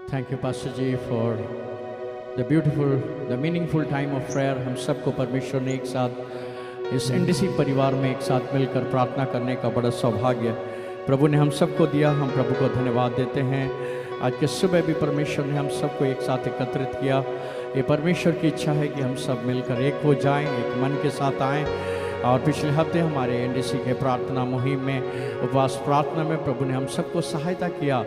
Thank you pastor ji for the beautiful the meaningful time of prayer. हम सबको परमेश्वर ने एक साथ इस एनडीसी परिवार में एक साथ मिलकर प्रार्थना करने का बड़ा सौभाग्य प्रभु ने हम सबको दिया। हम प्रभु को धन्यवाद देते हैं। आज के सुबह भी परमेश्वर ने हम सबको एक साथ एकत्रित किया। ये परमेश्वर की इच्छा है कि हम सब मिलकर एक हो जाएं, एक मन के साथ आएं। और पिछले हफ्ते हमारे एनडीसी के प्रार्थना मुहिम में, उपवास प्रार्थना में प्रभु ने हम सबको सहायता किया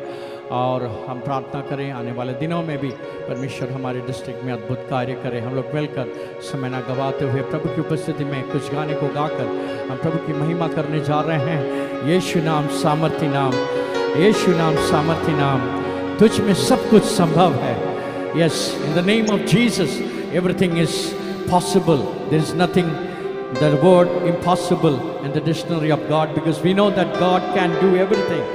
और हम प्रार्थना करें आने वाले दिनों में भी परमेश्वर हमारे डिस्ट्रिक्ट में अद्भुत कार्य करे। हम लोग मिलकर समय न गवाते हुए प्रभु की उपस्थिति में कुछ गाने को गाकर हम प्रभु की महिमा करने जा रहे हैं। यीशु नाम सामर्थी नाम, यीशु नाम सामर्थी नाम, तुझ में सब कुछ संभव है। Yes, in the name of Jesus everything is possible. There is nothing the word impossible in the dictionary of God, because we know that God can do everything.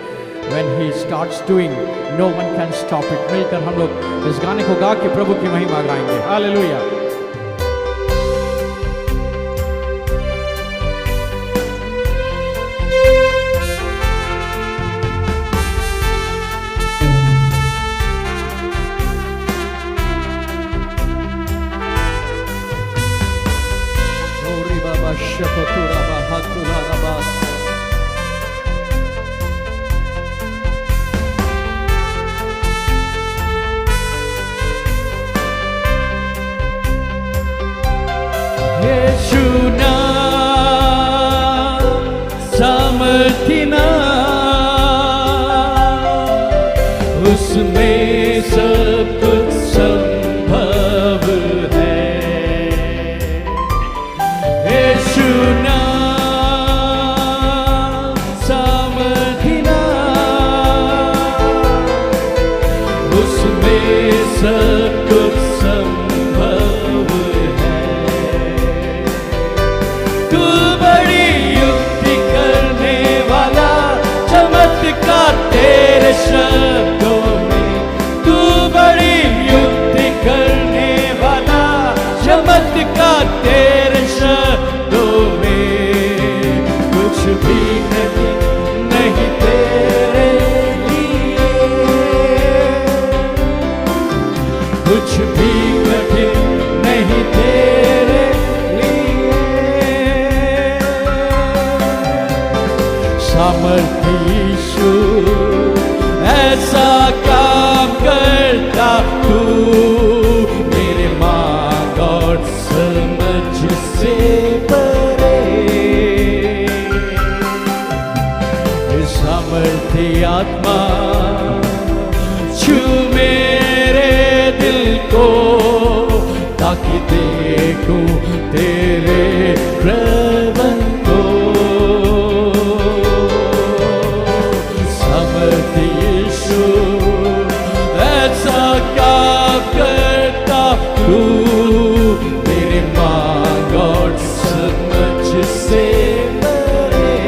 When he starts doing, no one can stop it. मिलकर हम लोग इस गाने को गा के प्रभु की महिमा गाएंगे। हालेलुया। यीशु नाम सामर्थी नाम, उसमें सब कुछ संभव है। यीशु नाम सामर्थी नाम, उसमें सब कुछ संभव है। तू बड़ी युक्ति करने वाला, चमत्कार तेरे शब्दों में। तू बड़ी युक्ति करने वाला, चमत्कार तेरे शब्दों में। कुछ भी नहीं तेरे लिए, कुछ भी कठिन नहीं तेरे सामर्थी यीशु ऐसा काम करता। तू मेरे मांग और समझ से परे। सामर्थी आत्मा छू मेरे दिल को, ताकि देखूं तेरे प्रबंध को। यीशु ऐसा क्या करता। तू मेरे मांग और समझ से परे।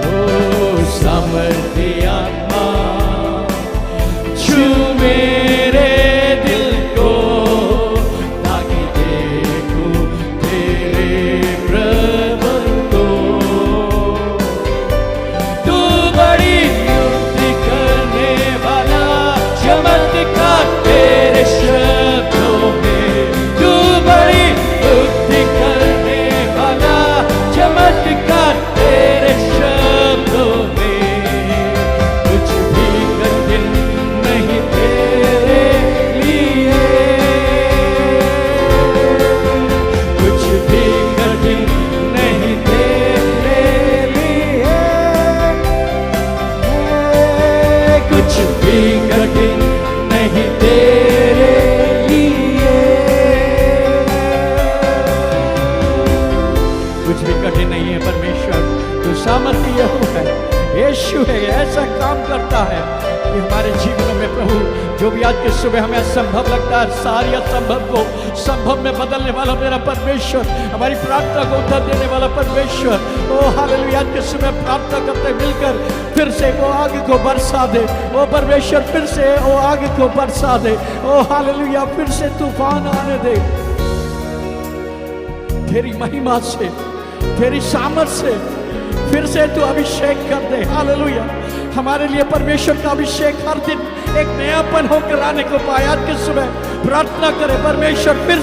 ओ सामर्थी आत्मा छू मेरे दिल को, ताकि देखूं तेरे प्रबंध को। चमत्कार तेरे शब्दों में। तू बड़ी युक्ति करने वाला, चमत्कार तेरे शब्दों में। कुछ भी कठिन नहीं तेरे लिए, कुछ भी कठिन नहीं तेरे लिए, कुछ भी कठिन नहीं तेरे लिए। कुछ भी कठिन नहीं है परमेश्वर। तो सामर्थ्य यहोवा है, यीशु है, ऐसा काम करता है कि हमारे जीवनों में प्रभु जो भी आज के सुबह हमें असंभव लगता है, सारी असंभव को संभव में बदलने वाला मेरा परमेश्वर, हमारी प्रार्थना को उत्तर देने वाला परमेश्वर। ओ हालेलुया। आज के सुबह प्रार्थना करते मिलकर फिर से वो आग को बरसा दे। ओ परमेश्वर फिर से वो आग को बरसा दे। ओ हालेलुया। फिर से तूफान आने दे तेरी महिमा से, तेरी सामर्थ से, फिर से तू अभिषेक कर दे। हालेलुया। हमारे लिए परमेश्वर का अभिषेक हर दिन एक नयापन होकर आने को पाए। आज के सुबह प्रार्थना करें परमेश्वर फिर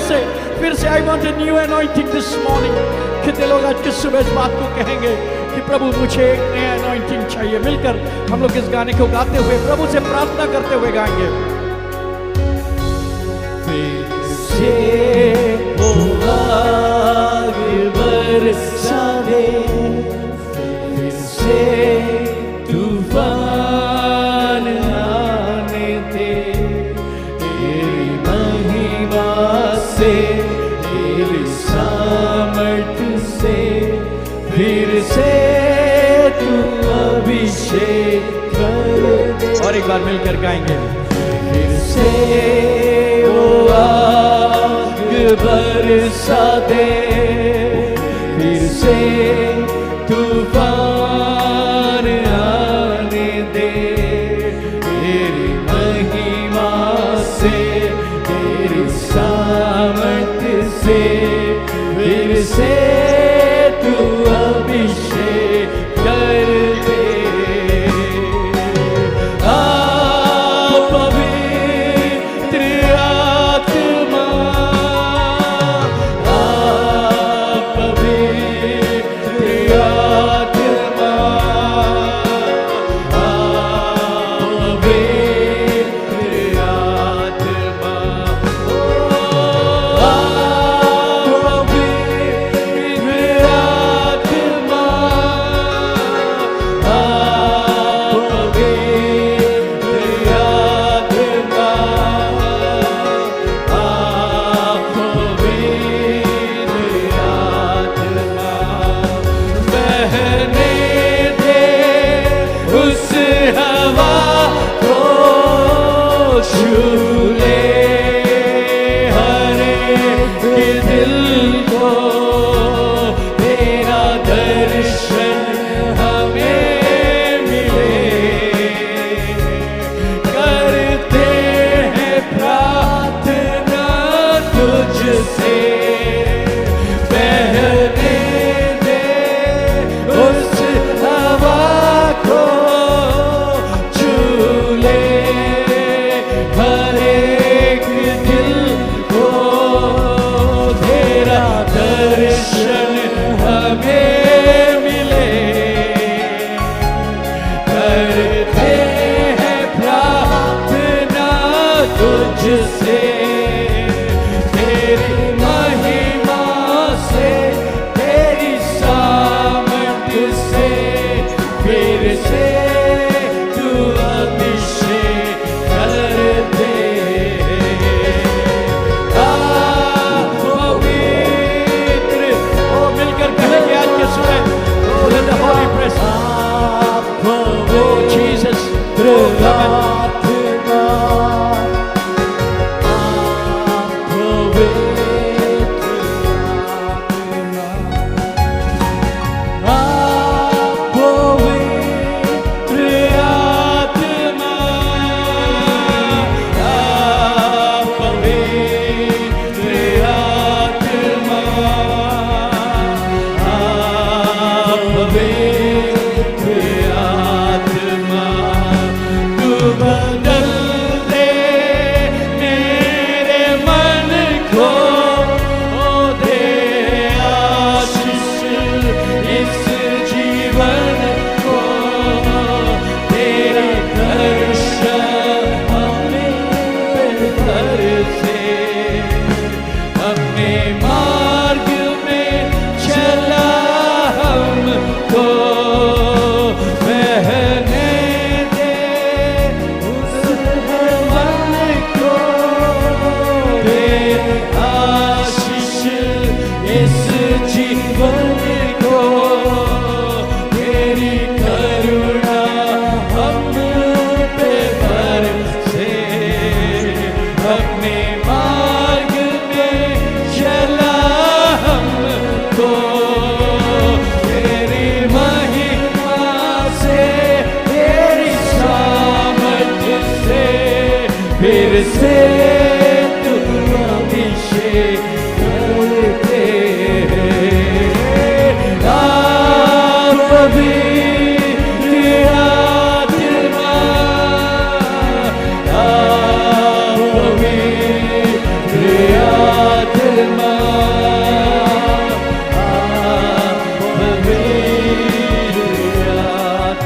से I want a new anointing this morning. कितने लोग आज के सुबह इस बात को कहेंगे कि प्रभु मुझे एक नया अनॉइंटिंग चाहिए। मिलकर हम लोग इस गाने को गाते हुए प्रभु से प्रार्थना करते हुए गाएंगे। फिर से वो आग बरसा दे, फिर से तूफान आने दे, तेरी महिमा से, तेरी सामर्थ से, फिर से तू अभिषेक कर दे। और एक बार मिलकर गाएंगे। फिर से वो आग बरसा दे, फिर से तूफान आने दे, तेरी महिमा से, तेरी सामर्थ से, फिर से तू अभिषेक कर दे।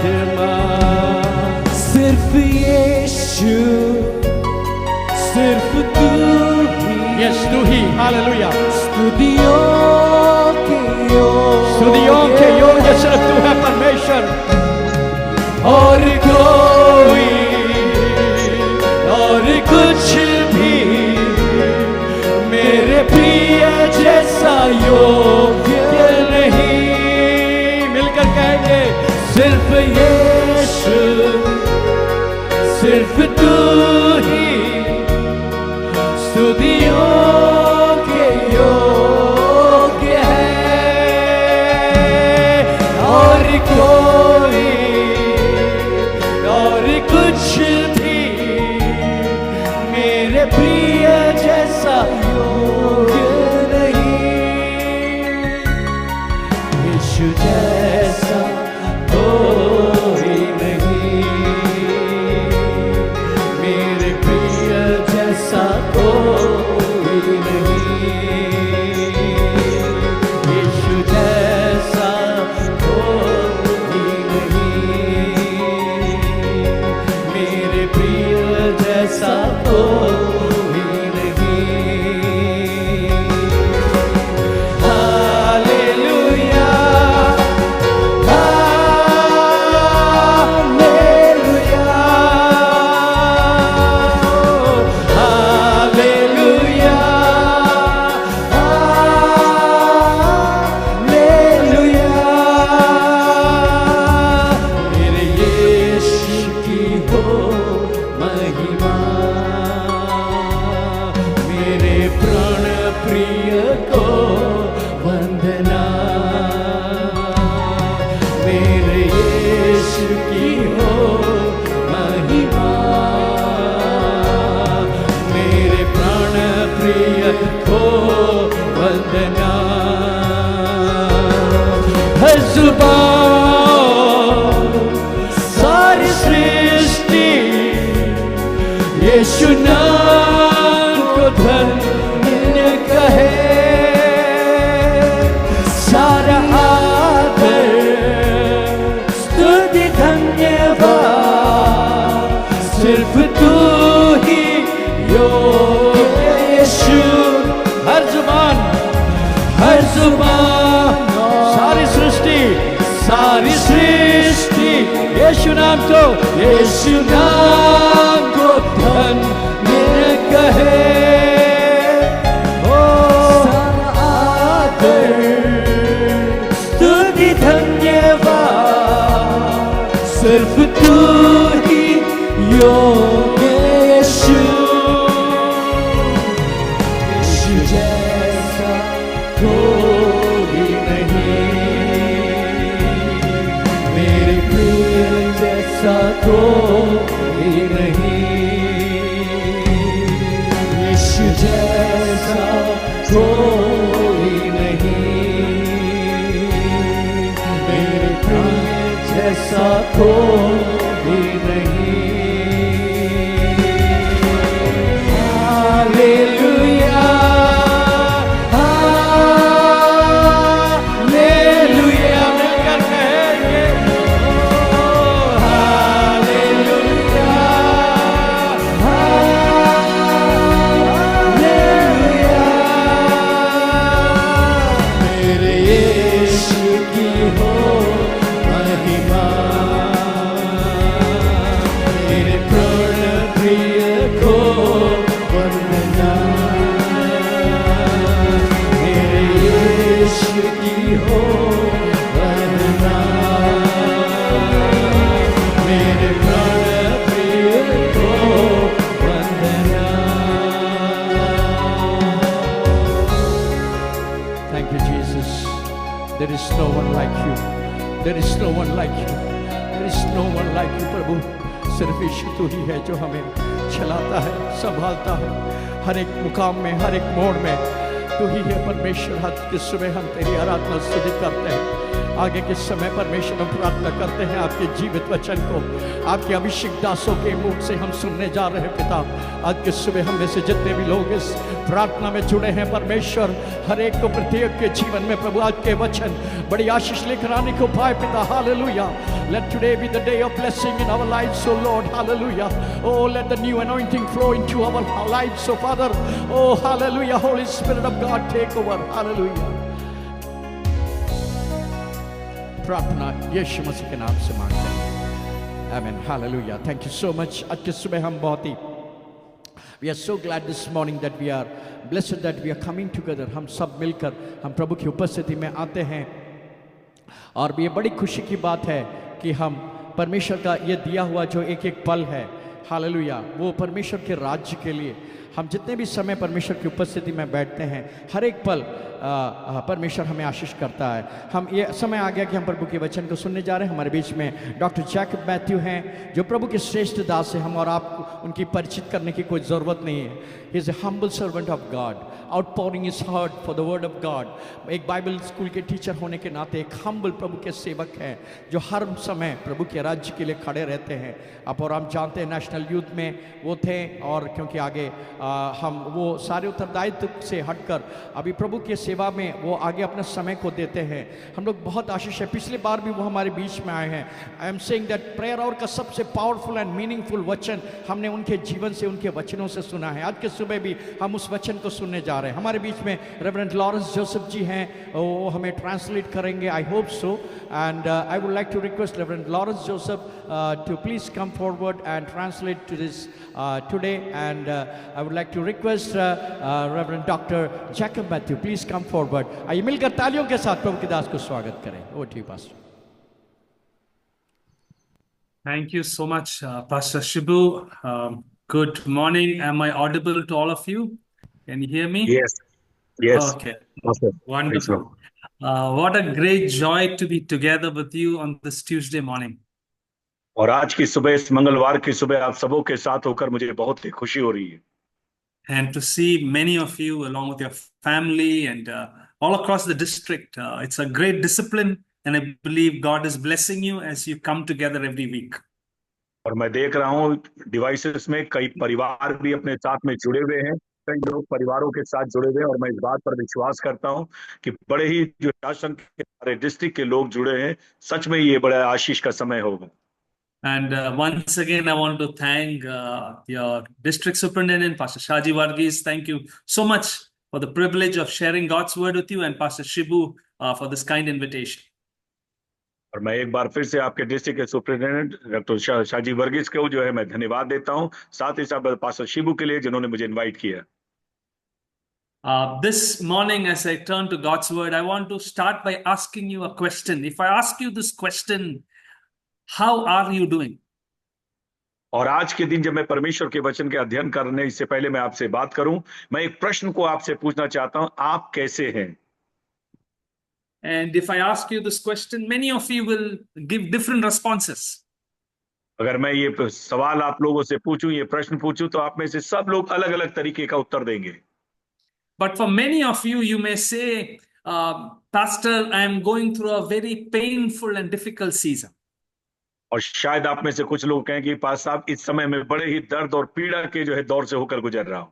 आत्मा सिर्फ यीशु सिर्फ तू ही यस तू ही हालेलुया स्तुतियों के योग्य सिर्फ तू है परमेश्वर और कोई और कुछ भी मेरे प्रिय जैसा योग्य नहीं। मिलकर कहेंगे सिर्फ यीशु सिर्फ तू ही स्तुतियों के योग्य है और कोई और कुछ भी मेरे प्रिय जैसा योग्य नहीं। यीशु जैसा कोई नहीं मेरे प्रिय जैसा कोई नहीं। यीशु जैसा कोई नहीं मेरे प्रिय जैसा कोई नहीं। हालेलुया सारी सृष्टि यीशु नाम को धन्य कहे। सारा आदर स्तुति धन्यवाद सिर्फ तू ही योग्य यीशु। हर जुबान सारी सृष्टि यीशु नाम को धन्य कहे। ओ सारा आदर स्तुति धन्यवाद सिर्फ तू ही योग्य यीशु। यीशु जैसा कोई नहीं मेरे प्रिय जैसा कोई नहीं। यीशु जैसा कोई नहीं मेरे प्रिय जैसा कोई नहीं। Hallelujah There is no one like you. There is no one like you. There is no one like you प्रभु। सिर्फ यीशु तू ही है जो हमें चलाता है, संभालता है हर एक मुकाम में, हर एक मोड़ में। तू ही है परमेश्वर। हर सुबह हम तेरी आराधना स्तुति करते हैं। आगे के समय परमेश्वर हम प्रार्थना करते हैं आपके जीवित वचन को आपके अभिषेक दासों के मुख से हम सुनने जा रहे हैं पिता। आज के सुबह हम में से जितने भी लोग इस प्रार्थना में जुड़े हैं परमेश्वर, हर एक को प्रत्येक के जीवन में प्रभु आज के वचन बड़ी आशीष लेकर आने को पाए पिता। Hallelujah. Let today be the day of blessing in our lives, oh Lord. Hallelujah. Oh, let the new anointing flow into our lives, oh Father. Oh, hallelujah. Holy Spirit of God, take over. Hallelujah. प्रार्थना यीशु मसीह के नाम से मांगते हैं। Amen. Hallelujah. Thank you so much. आज के सुबह हम बहुत ही We are so glad this morning that we are blessed that we are coming together. हम सब मिलकर हम प्रभु की उपस्थिति में आते हैं और ये बड़ी खुशी की बात है कि हम परमेश्वर का ये दिया हुआ जो एक एक पल है, हालेलुया, वो परमेश्वर के राज्य के लिए हम जितने भी समय परमेश्वर की उपस्थिति में बैठते हैं, हर एक पल परमेश्वर हमें आशीष करता है। हम ये समय आ गया कि हम प्रभु के वचन को सुनने जा रहे हैं। हमारे बीच में डॉक्टर जैकब मैथ्यू हैं जो प्रभु के श्रेष्ठ दास हैं। हम और आप उनकी परिचित करने की कोई ज़रूरत नहीं है। He is a humble servant of God, outpouring his heart for the word of God. एक बाइबल स्कूल के टीचर होने के नाते एक हम्बल प्रभु के सेवक हैं जो हर समय प्रभु के राज्य के लिए खड़े रहते हैं। आप और हम जानते हैं नेशनल यूथ में वो थे और क्योंकि आगे हम वो सारे उत्तरदायित्व से हटकर अभी प्रभु के सेवा में वो आगे अपने समय को देते हैं। हम लोग बहुत आशीष है, पिछली बार भी वो हमारे बीच में आए हैं। I am saying that prayer hour का सबसे पावरफुल एंड मीनिंगफुल वचन हमने उनके जीवन से, उनके वचनों से सुना है। आज के सुबह भी हम उस वचन को सुनने जा रहे हैं। हमारे बीच में रेवरेंड लॉरेंस जोसेफ जी हैं, वो हमें ट्रांसलेट करेंगे, I hope so. And I would like to request reverend Lawrence Joseph to please come forward and translate to this today. And I would like to request Reverend Dr. Jacob Matthew, please come forward. आइए मिलकर तालियों के साथ प्रभु के दास को स्वागत करें। Over to you, Pastor. Thank you so much, Pastor Shibu. Good morning. Am I audible to all of you? Can you hear me? Yes, yes. Okay, Awesome. wonderful. What a great joy to be together with you on this Tuesday morning. और आज की सुबह, इस मंगलवार की सुबह आप सबों के साथ होकर मुझे बहुत ही खुशी हो रही है। And to see many of you along with your family and all across the district. It's a great discipline and I believe God is blessing you as you come together every week. और मैं देख रहा हूँ devices में कई परिवार भी अपने साथ में जुड़े हुए हैं, कई लोग परिवारों के साथ जुड़े हुए हैं और मैं इस बात पर विश्वास करता हूँ कि बड़े ही जो शासन के हमारे डिस्ट्रिक्ट के लोग जुड़े हैं, सच में ये बड़ा आशीष का समय होगा। And once again, I want to thank your district superintendent, Pastor Shaji Varghese. Thank you so much for the privilege of sharing God's word with you, and Pastor Shibu for this kind invitation. और मैं एक बार फिर से आपके district के superintendent doctor Shaji Varghese को जो है मैं धन्यवाद देता हूं, साथ ही साथ पास्टर शिबू के लिए जिन्होंने मुझे इनवाइट किया। This morning, as I turn to God's word, I want to start by asking you a question. If I ask you this question, how are you doing? और आज के दिन जब मैं परमेश्वर के वचन के अध्ययन करने इससे पहले मैं आपसे बात करूं, मैं एक प्रश्न को आपसे पूछना चाहता हूं, आप कैसे हैं? And if I ask you this question, many of you will give different responses. अगर मैं ये सवाल आप लोगों से पूछूं, ये प्रश्न पूछूं, तो आप में से सब लोग अलग-अलग तरीके का उत्तर देंगे। But for many of you, you may say, Pastor, I am going through a very painful and difficult season. और शायद आप में से कुछ लोग कहें कि पास साहब इस समय में बड़े ही दर्द और पीड़ा के जो है दौर से होकर गुजर रहा हूं।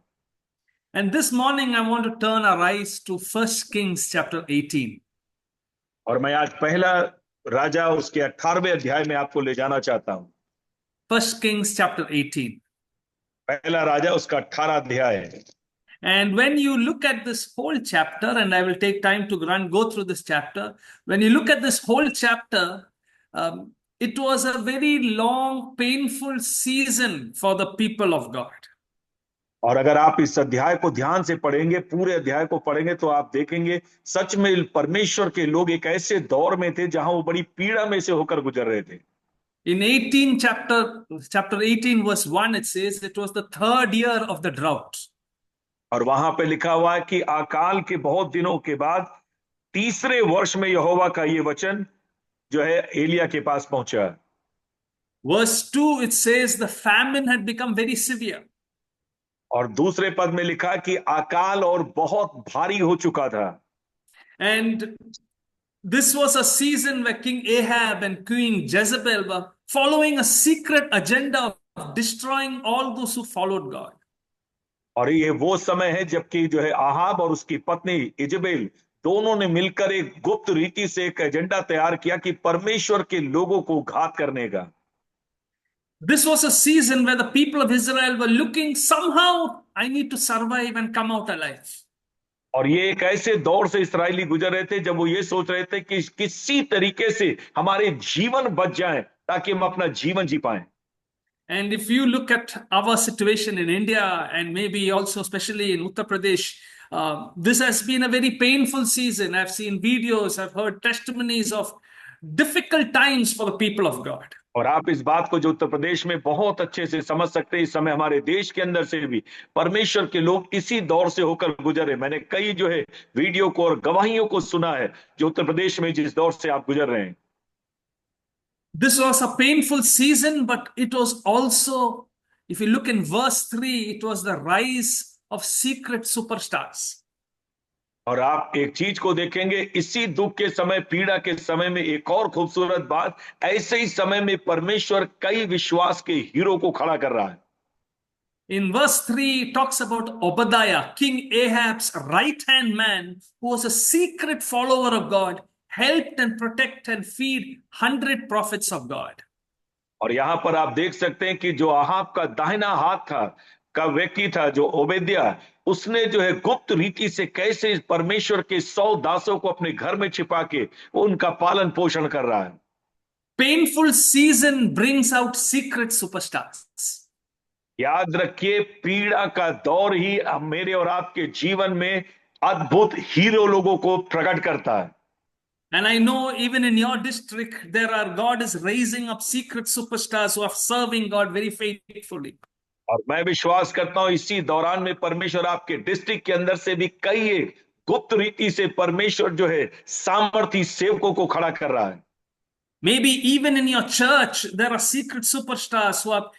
And this morning I want to turn our eyes to 1 Kings chapter 18. और मैं आज पहला राजा उसके 18वें अध्याय में आपको ले जाना चाहता हूं। 1 Kings chapter 18. पहला राजा उसका 18 अध्याय है। And when you look at this whole chapter, and I will take time to go through this chapter, when you look at this whole chapter, it was a very long, painful season for the people of God. और अगर आप इस अध्याय को ध्यान से पढ़ेंगे, पूरे अध्याय को पढ़ेंगे, तो आप देखेंगे सच में परमेश्वर के लोग एक ऐसे दौर में थे जहां वो बड़ी पीड़ा में से होकर गुजर रहे थे। In chapter 18 verse 1, it says it was the 3rd year of the drought. और वहां पे लिखा हुआ है कि अकाल के बहुत दिनों के बाद तीसरे वर्ष में यहोवा का ये वचन जो है एलिया के पास पहुंचा। Verse 2, it says the famine had become very severe. और दूसरे पद में लिखा कि अकाल और बहुत भारी हो चुका था। And This was a season where King Ahab and Queen Jezebel were following a secret agenda of destroying all those who followed God. और ये वो समय है जबकि जो है आहाब और उसकी पत्नी इजबेल दोनों ने मिलकर एक गुप्त रीति से एक एजेंडा तैयार किया कि परमेश्वर के लोगों को घात करने का। This was a season where the people of Israel were looking, somehow I need to survive and come out alive. और ये एक ऐसे दौर से इस्राएली गुजर रहे थे जब वो ये सोच रहे थे कि किसी तरीके से हमारे जीवन बच जाए ताकि हम अपना जीवन जी पाएं। And if you look at our situation in India and maybe also especially in Uttar Pradesh, this has been a very painful season. I've seen videos, I've heard testimonies of difficult times for the people of God. और आप इस बात को जो उत्तर प्रदेश में बहुत अच्छे से समझ सकते हैं, इस समय हमारे देश के अंदर से भी परमेश्वर के लोग इसी दौर से होकर गुजरे। मैंने कई जो है वीडियो को और गवाहियों को सुना है जो उत्तर प्रदेश में जिस दौर से आप गुजर रहे हैं। This was a painful season, but it was also, if you look in verse 3, it was the rise of secret superstars. और आप एक चीज को देखेंगे, इसी दुख के समय, पीड़ा के समय में एक और खूबसूरत बात, ऐसे ही समय में परमेश्वर कई विश्वास के हीरो को खड़ा कर रहा है। In verse 3, it talks about Obadiah, King Ahab's right-hand man, who was a secret follower of God, helped and protect and feed 100 prophets of God. और यहां पर आप देख सकते हैं कि जो आहाब का दाहिना हाथ था का व्यक्ति था जो ओबेद्याह, उसने जो है गुप्त रीति से कैसे परमेश्वर के 100 दासों को अपने घर में छिपा के वो उनका पालन पोषण कर रहा है। Painful season brings out secret superstars. याद रखिए, पीड़ा का दौर ही मेरे और आपके जीवन में अद्भुत हीरो लोगों को प्रकट करता है। And I know even in your district, God is raising up secret superstars who are serving God very faithfully. और मैं विश्वास करता हूं इसी दौरान में परमेश्वर आपके डिस्ट्रिक्ट के अंदर से भी कई एक गुप्त रीति से परमेश्वर जो है सामर्थी सेवकों को खड़ा कर रहा है। Maybe even in your church, there are secret superstars who are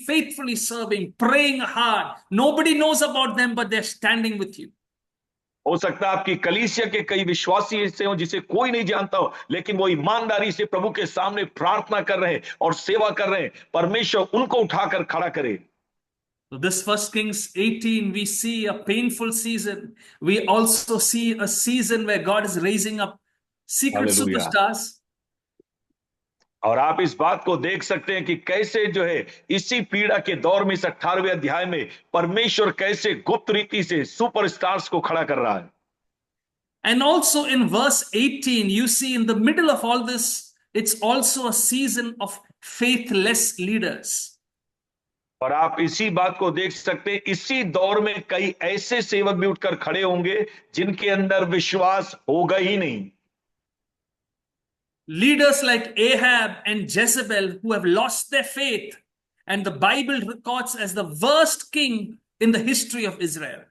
faithfully serving, praying hard. Nobody knows about them, but they're standing with you. हो सकता है आपकी कलीसिया के कई विश्वासी ऐसे हो जिसे कोई नहीं जानता हो, लेकिन वो ईमानदारी से प्रभु के सामने प्रार्थना कर रहे हैं और सेवा कर रहे हैं। परमेश्वर उनको उठाकर खड़ा करे। So this 1 Kings 18, we see a painful season. We also see a season where God is raising up secret Hallelujah. superstars. और आप इस बात को देख सकते हैं कि कैसे जो है इसी पीड़ा के दौर में इस 18वें अध्याय में परमेश्वर कैसे गुप्त रीति से सुपरस्टार्स को खड़ा कर रहा है। And also in verse 18, you see in the middle of all this, it's also a season of faithless leaders. और आप इसी बात को देख सकते हैं, इसी दौर में कई ऐसे सेवक भी उठकर खड़े होंगे जिनके अंदर विश्वास होगा ही नहीं। Leaders like Ahab and Jezebel who have lost their faith, and the Bible records as the worst king in the history of Israel.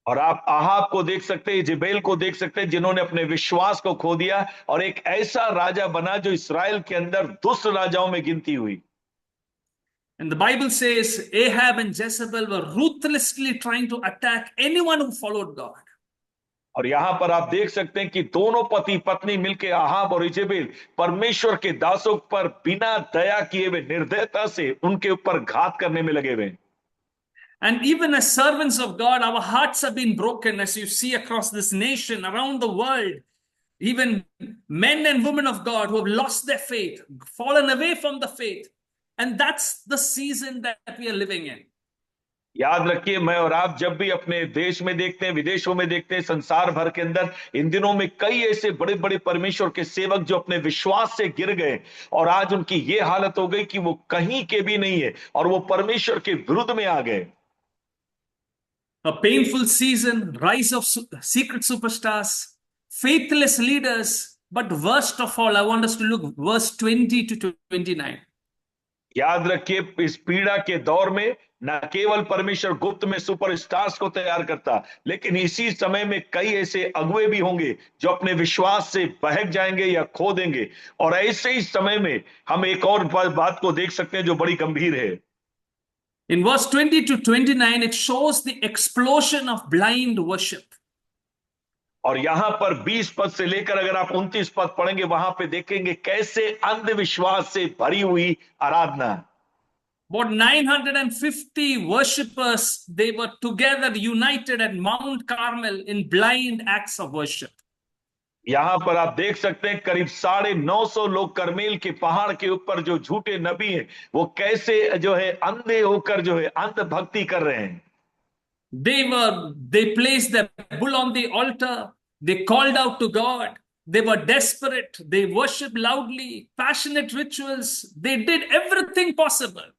और आप आहाब को देख सकते हैं, इजेबेल को देख सकते हैं जिन्होंने अपने विश्वास को खो दिया और एक ऐसा राजा बना जो इस्राएल के अंदर दुष्ट राजाओं में गिनती हुई। And the Bible says Ahab and Jezebel were ruthlessly trying to attack anyone who followed God. और यहां पर आप देख सकते हैं कि दोनों पति पत्नी मिलकर आहाब और इजेबेल परमेश्वर के दासों पर बिना दया किए हुए निर्दयता से उनके ऊपर घात करने में लगे हुए। And even as servants of God, our hearts have been broken, as you see across this nation, around the world. Even men and women of God who have lost their faith, fallen away from the faith. And that's the season that we are living in. याद रखिए, मैं और आप जब भी अपने देश में देखते हैं, विदेशों में देखते हैं, संसार भर के अंदर इन दिनों में कई ऐसे बड़े बड़े परमेश्वर के सेवक जो अपने विश्वास से गिर गए और आज उनकी ये हालत हो गई कि वो कहीं के भी नहीं है और वो परमेश्वर के विरुद्ध में आ गए। A painful season, rise of secret superstars, faithless leaders, but worst of all, I want us to look verse 20 to 29. याद रखिए, इस पीड़ा के दौर में न केवल परमेश्वर गुप्त में सुपरस्टार्स को तैयार करता, लेकिन इसी समय में कई ऐसे अगुए भी होंगे जो अपने विश्वास से बहक जाएंगे या खो देंगे। और ऐसे ही समय में हम एक और बात को देख सकते हैं जो बड़ी गंभीर है। In verse 20 to 29, it shows the explosion of blind worship. और यहां पर 20 पद से लेकर अगर आप 29 पद पढ़ेंगे वहां पे देखेंगे कैसे अंधविश्वास से भरी हुई आराधना है। About 950 worshippers, they were together united at Mount Carmel in blind acts of worship. यहां पर आप देख सकते हैं करीब 950 लोग करमेल के पहाड़ के ऊपर जो झूठे नबी हैं वो कैसे जो है अंधे होकर जो है अंध भक्ति कर रहे हैं। They placed the bull on the altar. They called out to God. They were desperate. They worshiped loudly, passionate rituals. They did everything possible.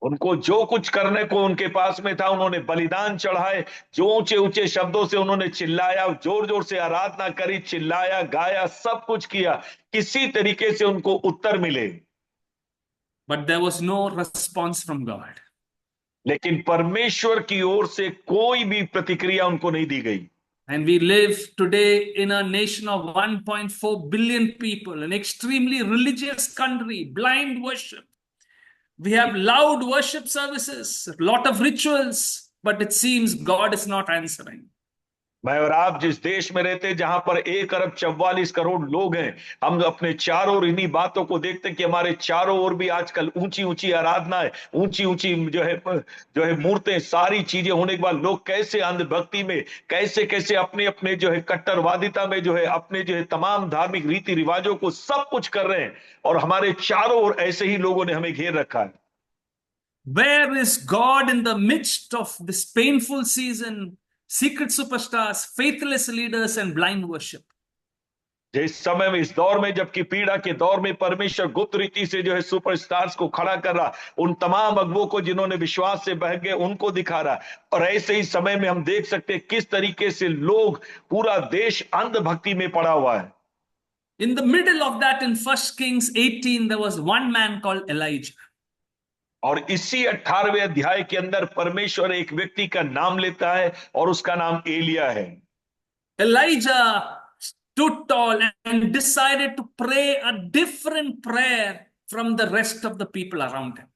उनको जो कुछ करने को उनके पास में था उन्होंने बलिदान चढ़ाए, जो ऊंचे ऊंचे शब्दों से उन्होंने चिल्लाया, जोर जोर से आराधना करी, चिल्लाया, गाया, सब कुछ किया, किसी तरीके से उनको उत्तर मिले। But there was no response from God. लेकिन परमेश्वर की ओर से कोई भी प्रतिक्रिया उनको नहीं दी गई। And we live today in a nation of 1.4 billion people, an extremely religious country, blind worship. We have loud worship services, a lot of rituals, but it seems God is not answering. मैं और आप जिस देश में रहते हैं जहां पर 1 अरब 44 करोड़ लोग हैं, हम अपने चारों ओर इन्हीं बातों को देखते हैं कि हमारे चारों ओर भी आजकल ऊंची ऊंची आराधना है, ऊंची ऊंची जो है मूर्तें, सारी चीजें होने के बाद लोग कैसे अंधभक्ति में, कैसे कैसे अपने अपने जो है कट्टरवादिता में जो है अपने जो है तमाम धार्मिक रीति रिवाजों को सब कुछ कर रहे हैं, और हमारे चारों ओर ऐसे ही लोगों ने हमें घेर रखा है। Where is God in the midst of this painful season? Secret superstars, faithless leaders, and blind worship. जिस समय में, इस दौर में, जबकि पीड़ा के दौर में परमेश्वर गुप्त रीति से जो है सुपरस्टार्स को खड़ा कर रहा, उन तमाम अगुवों को जिन्होंने विश्वास से बह गए उनको दिखा रहा, और ऐसे ही समय में हम देख सकते हैं किस तरीके से लोग, पूरा देश अंधभक्ति में पड़ा हुआ है। In the middle of that, in 1 Kings 18, there was one man called Elijah. और इसी 18वें अध्याय के अंदर परमेश्वर एक व्यक्ति का नाम लेता है और उसका नाम एलिया है। Elijah stood tall and decided to pray a different prayer from the rest of the people around him.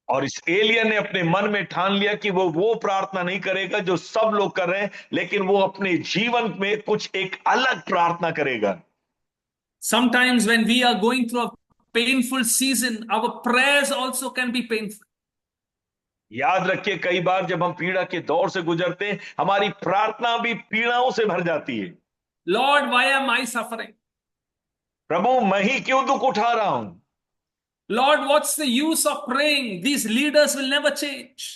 और इस एलिया ने अपने मन में ठान लिया कि वो प्रार्थना नहीं करेगा जो सब लोग कर रहे हैं, लेकिन वो अपने जीवन में कुछ एक अलग प्रार्थना करेगा। Sometimes when we are going through a painful season, our prayers also can be painful. याद रखिए कई बार जब हम पीड़ा के दौर से गुजरते हैं, हमारी प्रार्थना भी पीड़ाओं से भर जाती है। Lord, why am I suffering? प्रभु मैं ही क्यों दुख उठा रहा हूं? Lord, what's the use of praying? These leaders will never change.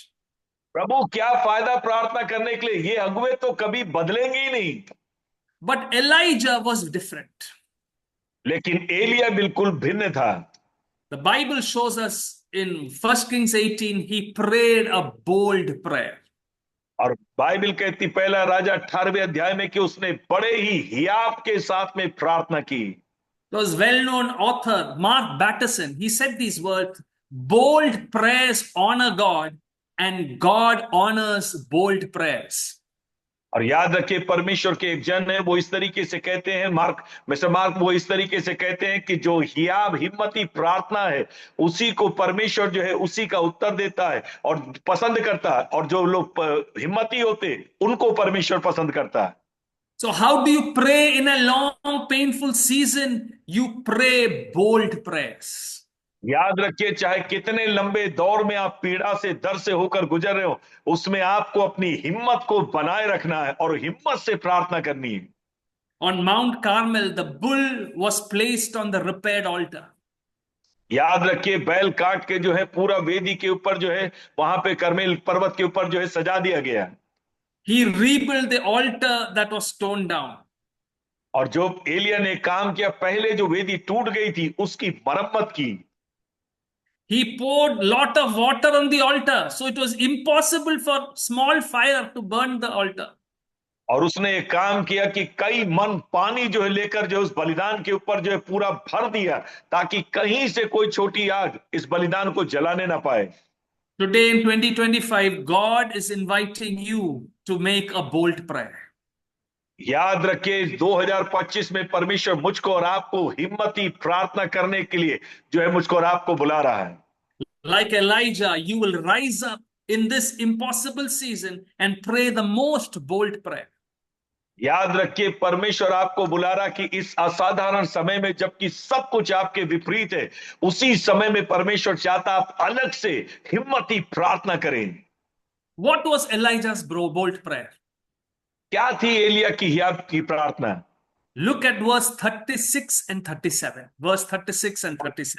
प्रभु क्या फायदा प्रार्थना करने के लिए, ये अगुवे तो कभी बदलेंगे ही नहीं। But Elijah was different. लेकिन एलिया बिल्कुल भिन्न था। The Bible shows us in 1 Kings 18, he prayed a bold prayer. और बाइबल कहती पहला राजा 18वें अध्याय में कि उसने बड़े ही हियाव के साथ में प्रार्थना की। There was well-known author Mark Batterson. He said these words: bold prayers honor God, and God honors bold prayers. और याद रखिए परमेश्वर के एक जन है, वो इस तरीके से कहते हैं, मिस्टर मार्क वो इस तरीके से कहते हैं कि जो हियाव हिम्मती प्रार्थना है उसी को परमेश्वर जो है उसी का उत्तर देता है और पसंद करता है, और जो लोग हिम्मती होते उनको परमेश्वर पसंद करता है। So how do you pray in a long painful season? You pray bold prayers. याद रखिए चाहे कितने लंबे दौर में आप पीड़ा से, दर्द से होकर गुजर रहे हो, उसमें आपको अपनी हिम्मत को बनाए रखना है और हिम्मत से प्रार्थना करनी है। On Mount Carmel, the bull was placed on the repaired altar. याद रखिए बैल काट के जो है पूरा वेदी के ऊपर जो है वहां पे करमेल पर्वत के ऊपर जो है सजा दिया गया। He rebuilt the altar that was torn down. और जो एलिया ने काम किया, पहले जो वेदी टूट गई थी उसकी मरम्मत की। He poured lot of water on the altar, so it was impossible for small fire to burn the altar. और उसने एक काम किया कि कई मन पानी जो है लेकर जो उस बलिदान के ऊपर जो है पूरा भर दिया, ताकि कहीं से कोई छोटी आग इस बलिदान को जलाने ना पाए। Today in 2025, God is inviting you to make a bold prayer. याद रखिए 2025 में परमेश्वर मुझको और आपको हिम्मती प्रार्थना करने के लिए जो है मुझको और आपको बुला रहा है। Like Elijah, you will rise up in this impossible season and pray the most bold prayer. याद रखिए, परमेश्वर आपको बुला रहा कि इस असाधारण समय में, जबकि सब कुछ आपके विपरीत है, उसी समय में परमेश्वर चाहता आप अलग से हिम्मती प्रार्थना करें। What was Elijah's bold prayer? क्या थी एलिया की हियाव की प्रार्थना? Look at verse 36 and 37. Verse 36 and 37.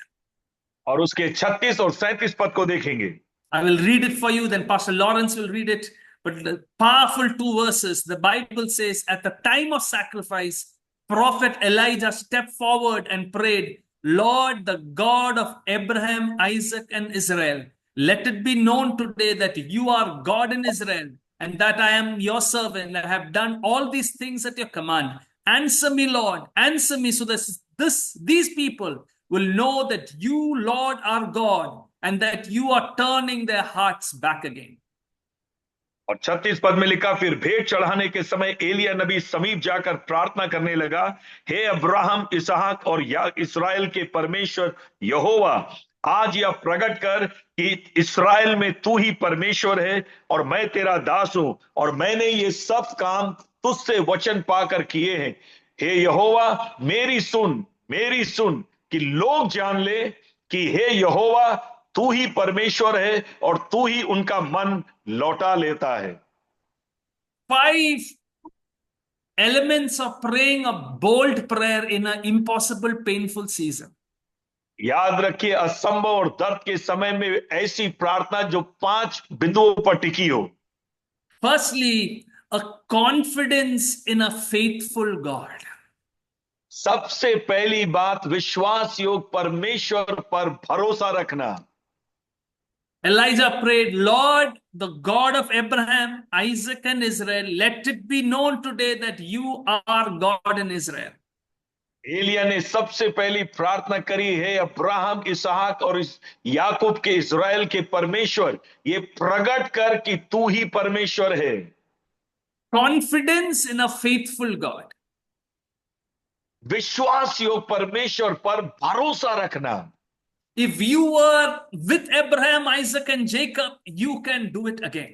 और उसके 36 और 37 पद को देखेंगे। I will read it for you, then Pastor Lawrence will read it. But the powerful two verses, the Bible says, at the time of sacrifice, Prophet Elijah stepped forward and prayed, Lord, the God of Abraham, Isaac, and Israel, let it be known today that you are God in Israel, and that I am your servant, and I have done all these things at your command. Answer me, Lord, answer me, so that these people will know that you, Lord, are God, and that you are turning their hearts back again. और 36 पद में लिखा, फिर भेंट चढ़ाने के समय एलिया नबी समीप जाकर प्रार्थना करने लगा, हे अब्राहम, इसहाक और इस्राएल के परमेश्वर यहोवा, आज यह प्रकट कर कि इस्राएल में तू ही परमेश्वर है और मैं तेरा दास हूं, और मैंने ये सब काम तुझसे वचन पाकर किए हैं। हे यहोवा, मेरी सुन कि लोग जान ले कि हे यहोवा, तू ही परमेश्वर है और तू ही उनका मन लौटा लेता है। 5 elements of praying a bold prayer in an impossible, painful season. याद रखिए, असंभव और दर्द के समय में ऐसी प्रार्थना जो 5 बिंदुओं पर टिकी हो। Firstly, a confidence in a faithful God. सबसे पहली बात, विश्वास योग परमेश्वर पर भरोसा रखना। Elijah prayed, Lord, the God of Abraham, Isaac, and Israel, let it be known today that you are God in Israel. Elia ने सबसे पहली प्रार्थना करी, है अब्राहम, इसहाक और याकूब के इस्राएल के परमेश्वर, ये प्रकट कर कि तू ही परमेश्वर है। Confidence in a faithful God. विश्वास योग परमेश्वर पर भरोसा रखना। If you were with Abraham, Isaac, and Jacob, you can do it again.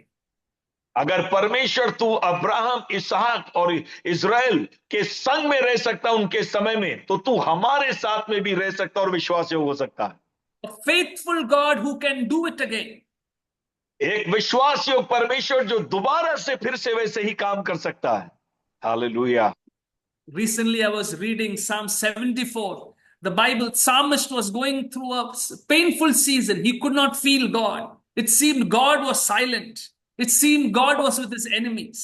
अगर परमेश्वर तू अब्राहम, इसहाक और इस्राएल के संग में रह सकता उनके समय में, तो तू हमारे साथ में भी रह सकता और विश्वास योग हो सकता है। A faithful God who can do it again. एक विश्वास योग परमेश्वर जो दोबारा से फिर से वैसे ही काम कर सकता है। Hallelujah. Recently, I was reading Psalm 74. The Bible psalmist was going through a painful season. He could not feel God. It seemed God was silent. It seemed God was with his enemies.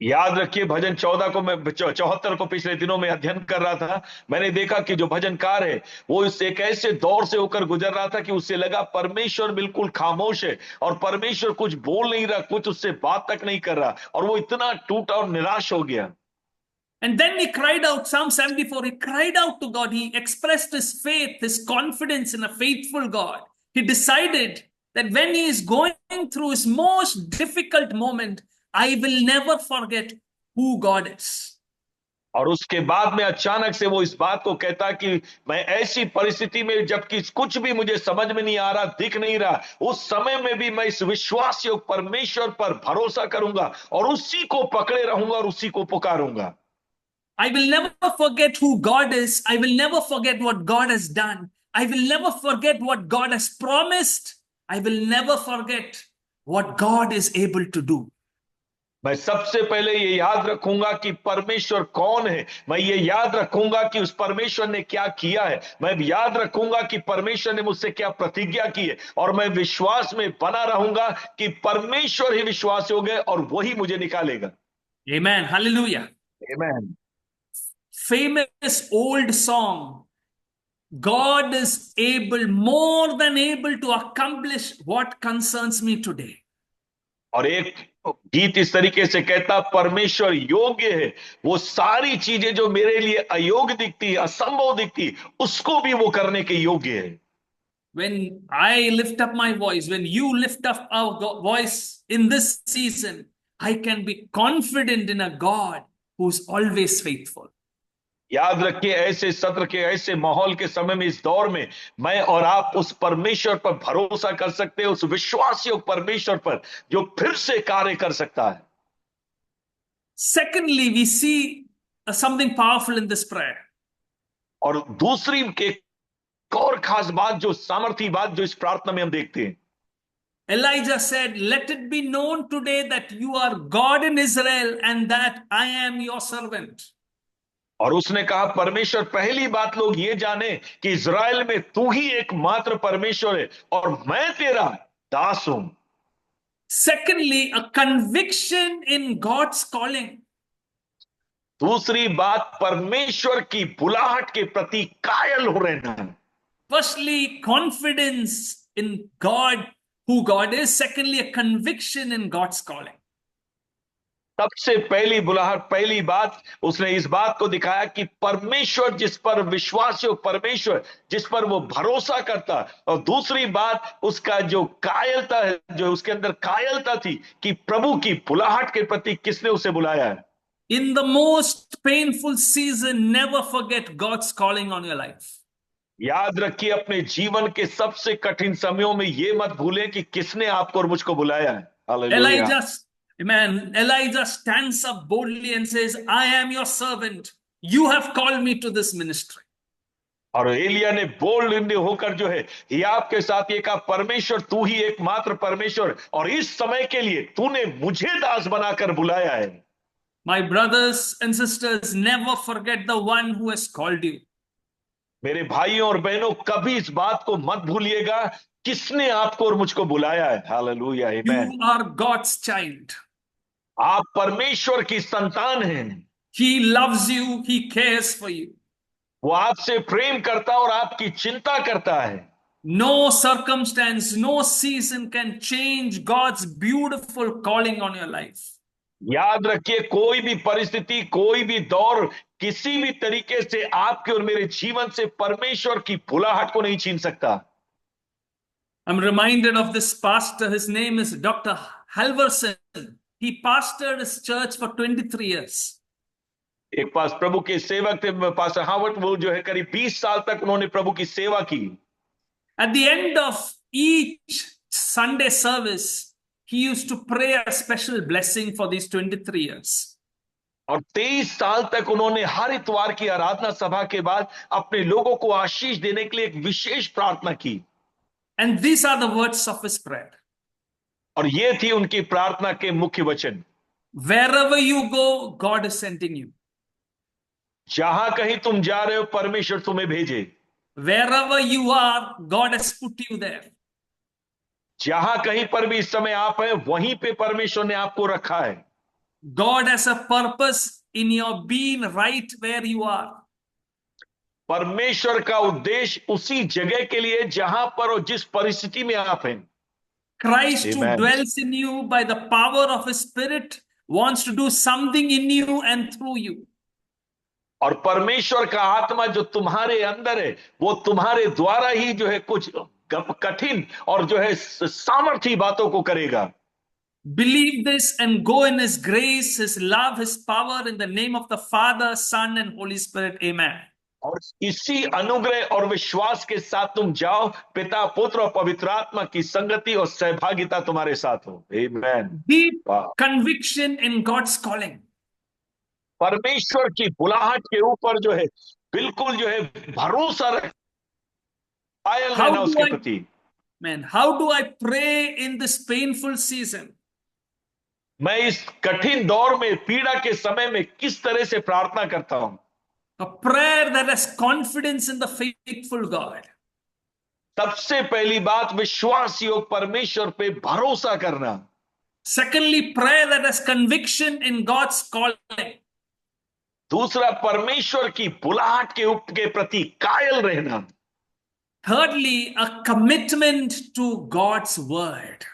याद रखिए, भजन 14 को मैं 74 को पिछले दिनों में अध्ययन कर रहा था। मैंने देखा कि जो भजनकार है वो इस एक ऐसे दौर से होकर गुजर रहा था कि उससे लगा परमेश्वर बिल्कुल खामोश है और परमेश्वर कुछ बोल नहीं रहा, कुछ उससे बात तक नहीं कर रहा, और वो इतना टूटा और निराश हो गया। And then he cried out, Psalm 74, he cried out to God. He expressed his faith, his confidence in a faithful God. He decided that when he is going through his most difficult moment, I will never forget who God is. और उसके बाद में अचानक से वो इस बात को कहता कि मैं ऐसी परिस्थिति में, जबकि कुछ भी मुझे समझ में नहीं आ रहा, दिख नहीं रहा, उस समय में भी मैं इस विश्वास योग परमेश्वर पर भरोसा करूंगा और उसी को पकड़े रहूंगा और उसी को पुकारूंगा। I will never forget who God is. I will never forget what God has done. I will never forget what God has promised. I will never forget what God is able to do. मैं सबसे पहले ये याद रखूंगा कि परमेश्वर कौन है। मैं ये याद रखूंगा कि उस परमेश्वर ने क्या किया है। मैं याद रखूंगा कि परमेश्वर ने मुझसे क्या प्रतिज्ञा की है, और मैं विश्वास में बना रहूंगा कि परमेश्वर ही विश्वास योग्य है और वही मुझे निकालेगा। Amen. Hallelujah. आमीन। Famous old song. God is able, more than able, to accomplish what concerns me today. और एक गीत इस तरीके से कहता, परमेश्वर योग्य है, वो सारी चीजें जो मेरे लिए अयोग्य दिखती, असंभव दिखती, उसको भी वो करने के योग्य है। When I lift up my voice, when you lift up our voice in this season, I can be confident in a God who's always faithful. याद रखिए, ऐसे सत्र के, ऐसे माहौल के समय में, इस दौर में मैं और आप उस परमेश्वर पर भरोसा कर सकते हैं, उस विश्वास योग परमेश्वर पर जो फिर से कार्य कर सकता है। Secondly, we see something powerful in this prayer. और दूसरी एक और खास बात, जो सामर्थी बात जो इस प्रार्थना में हम देखते हैं, Elijah said, "Let it be known today that you are God in Israel and that I am your servant." और उसने कहा, परमेश्वर, पहली बात लोग ये जाने कि इज़राइल में तू ही एकमात्र परमेश्वर है और मैं तेरा दास हूं। Secondly, a conviction in God's calling. दूसरी बात, परमेश्वर की बुलाहट के प्रति कायल हो रहना। Firstly, confidence in God, who God is. Secondly, a conviction in God's calling. सबसे पहली बुलाहट, पहली बात, उसने इस बात को दिखाया कि परमेश्वर जिस पर विश्वास हो, परमेश्वर जिस पर वो भरोसा करता, और दूसरी बात उसका जो कायलता है, जो उसके अंदर कायलता थी कि प्रभु की बुलाहट के प्रति किसने उसे बुलाया है। In the most painful season, never forget God's calling on your life. याद रखिए, अपने जीवन के सबसे कठिन समयों में ये मत भूलें कि किसने आपको और मुझको बुलाया है। Hallelujah. Elijah stands up boldly and says, "I am your servant. You have called me to this ministry." और एलिया ने बोल्ड होकर जो है हियाब के साथ ये कहा, परमेश्वर तू ही एकमात्र परमेश्वर, और इस समय के लिए तूने मुझे दास बनाकर बुलाया है। My brothers and sisters, never forget the one who has called you. मेरे भाइयों और बहनों, कभी इस बात को मत भूलिएगा किसने आपको और मुझको बुलाया है। हालेलुया, आमीन। You are God's child. आप परमेश्वर की संतान हैं। He loves you. He cares for you. वो आपसे प्रेम करता और आपकी चिंता करता है। No circumstance, no season can change God's beautiful calling on your life. याद रखिए, कोई भी परिस्थिति, कोई भी दौर, किसी भी तरीके से आपके और मेरे जीवन से परमेश्वर की बुलाहट को नहीं छीन सकता। I'm reminded of this pastor. His name is Dr. Halverson. He pastored his church for 23 years. एक पास प्रभु के सेवक थे, पास्टर हावर्ड, वो जो है करीब 20 साल तक उन्होंने प्रभु की सेवा की। At the end of each Sunday service, he used to pray a special blessing for these 23 years. और 23 साल तक उन्होंने हर इतवार की आराधना सभा के बाद अपने लोगों को आशीष देने के लिए एक विशेष प्रार्थना की। And these are the words of his prayer. और ये थी उनकी प्रार्थना के मुख्य वचन। Wherever you go, God is sending you. जहां कहीं तुम जा रहे हो, परमेश्वर तुम्हें भेजे। Wherever you are, God has put you there. जहां कहीं पर भी इस समय आप हैं, वहीं पे परमेश्वर ने आपको रखा है। God has a purpose in your being right where you are. परमेश्वर का उद्देश्य उसी जगह के लिए जहां पर और जिस परिस्थिति में आप हैं। Christ who Amen. dwells in you by the power of his Spirit wants to do something in you and through you. और परमेश्वर का आत्मा जो तुम्हारे अंदर है, वो तुम्हारे द्वारा ही जो है कुछ कठिन और जो है सामर्थी बातों को करेगा। Believe this and go in his grace, his love, his power, in the name of the Father, Son, and Holy Spirit. Amen. और इसी अनुग्रह और विश्वास के साथ तुम जाओ, पिता, पुत्र और पवित्र आत्मा की संगति और सहभागिता तुम्हारे साथ हो। आमीन। Deep conviction in God's calling. परमेश्वर की बुलाहट के ऊपर जो है बिल्कुल जो है भरोसा रख, कायल रहना उसके प्रति। Man, how do I pray in this painful season? मैं इस कठिन दौर में, पीड़ा के समय में किस तरह से प्रार्थना करता हूं? A prayer that has confidence in the faithful God. सबसे पहली बात, विश्वास योग परमेश्वर पे भरोसा करना। Secondly, prayer that has conviction in God's calling. दूसरा, परमेश्वर की बुलाहट के प्रति कायल रहना। Thirdly, a commitment to God's word.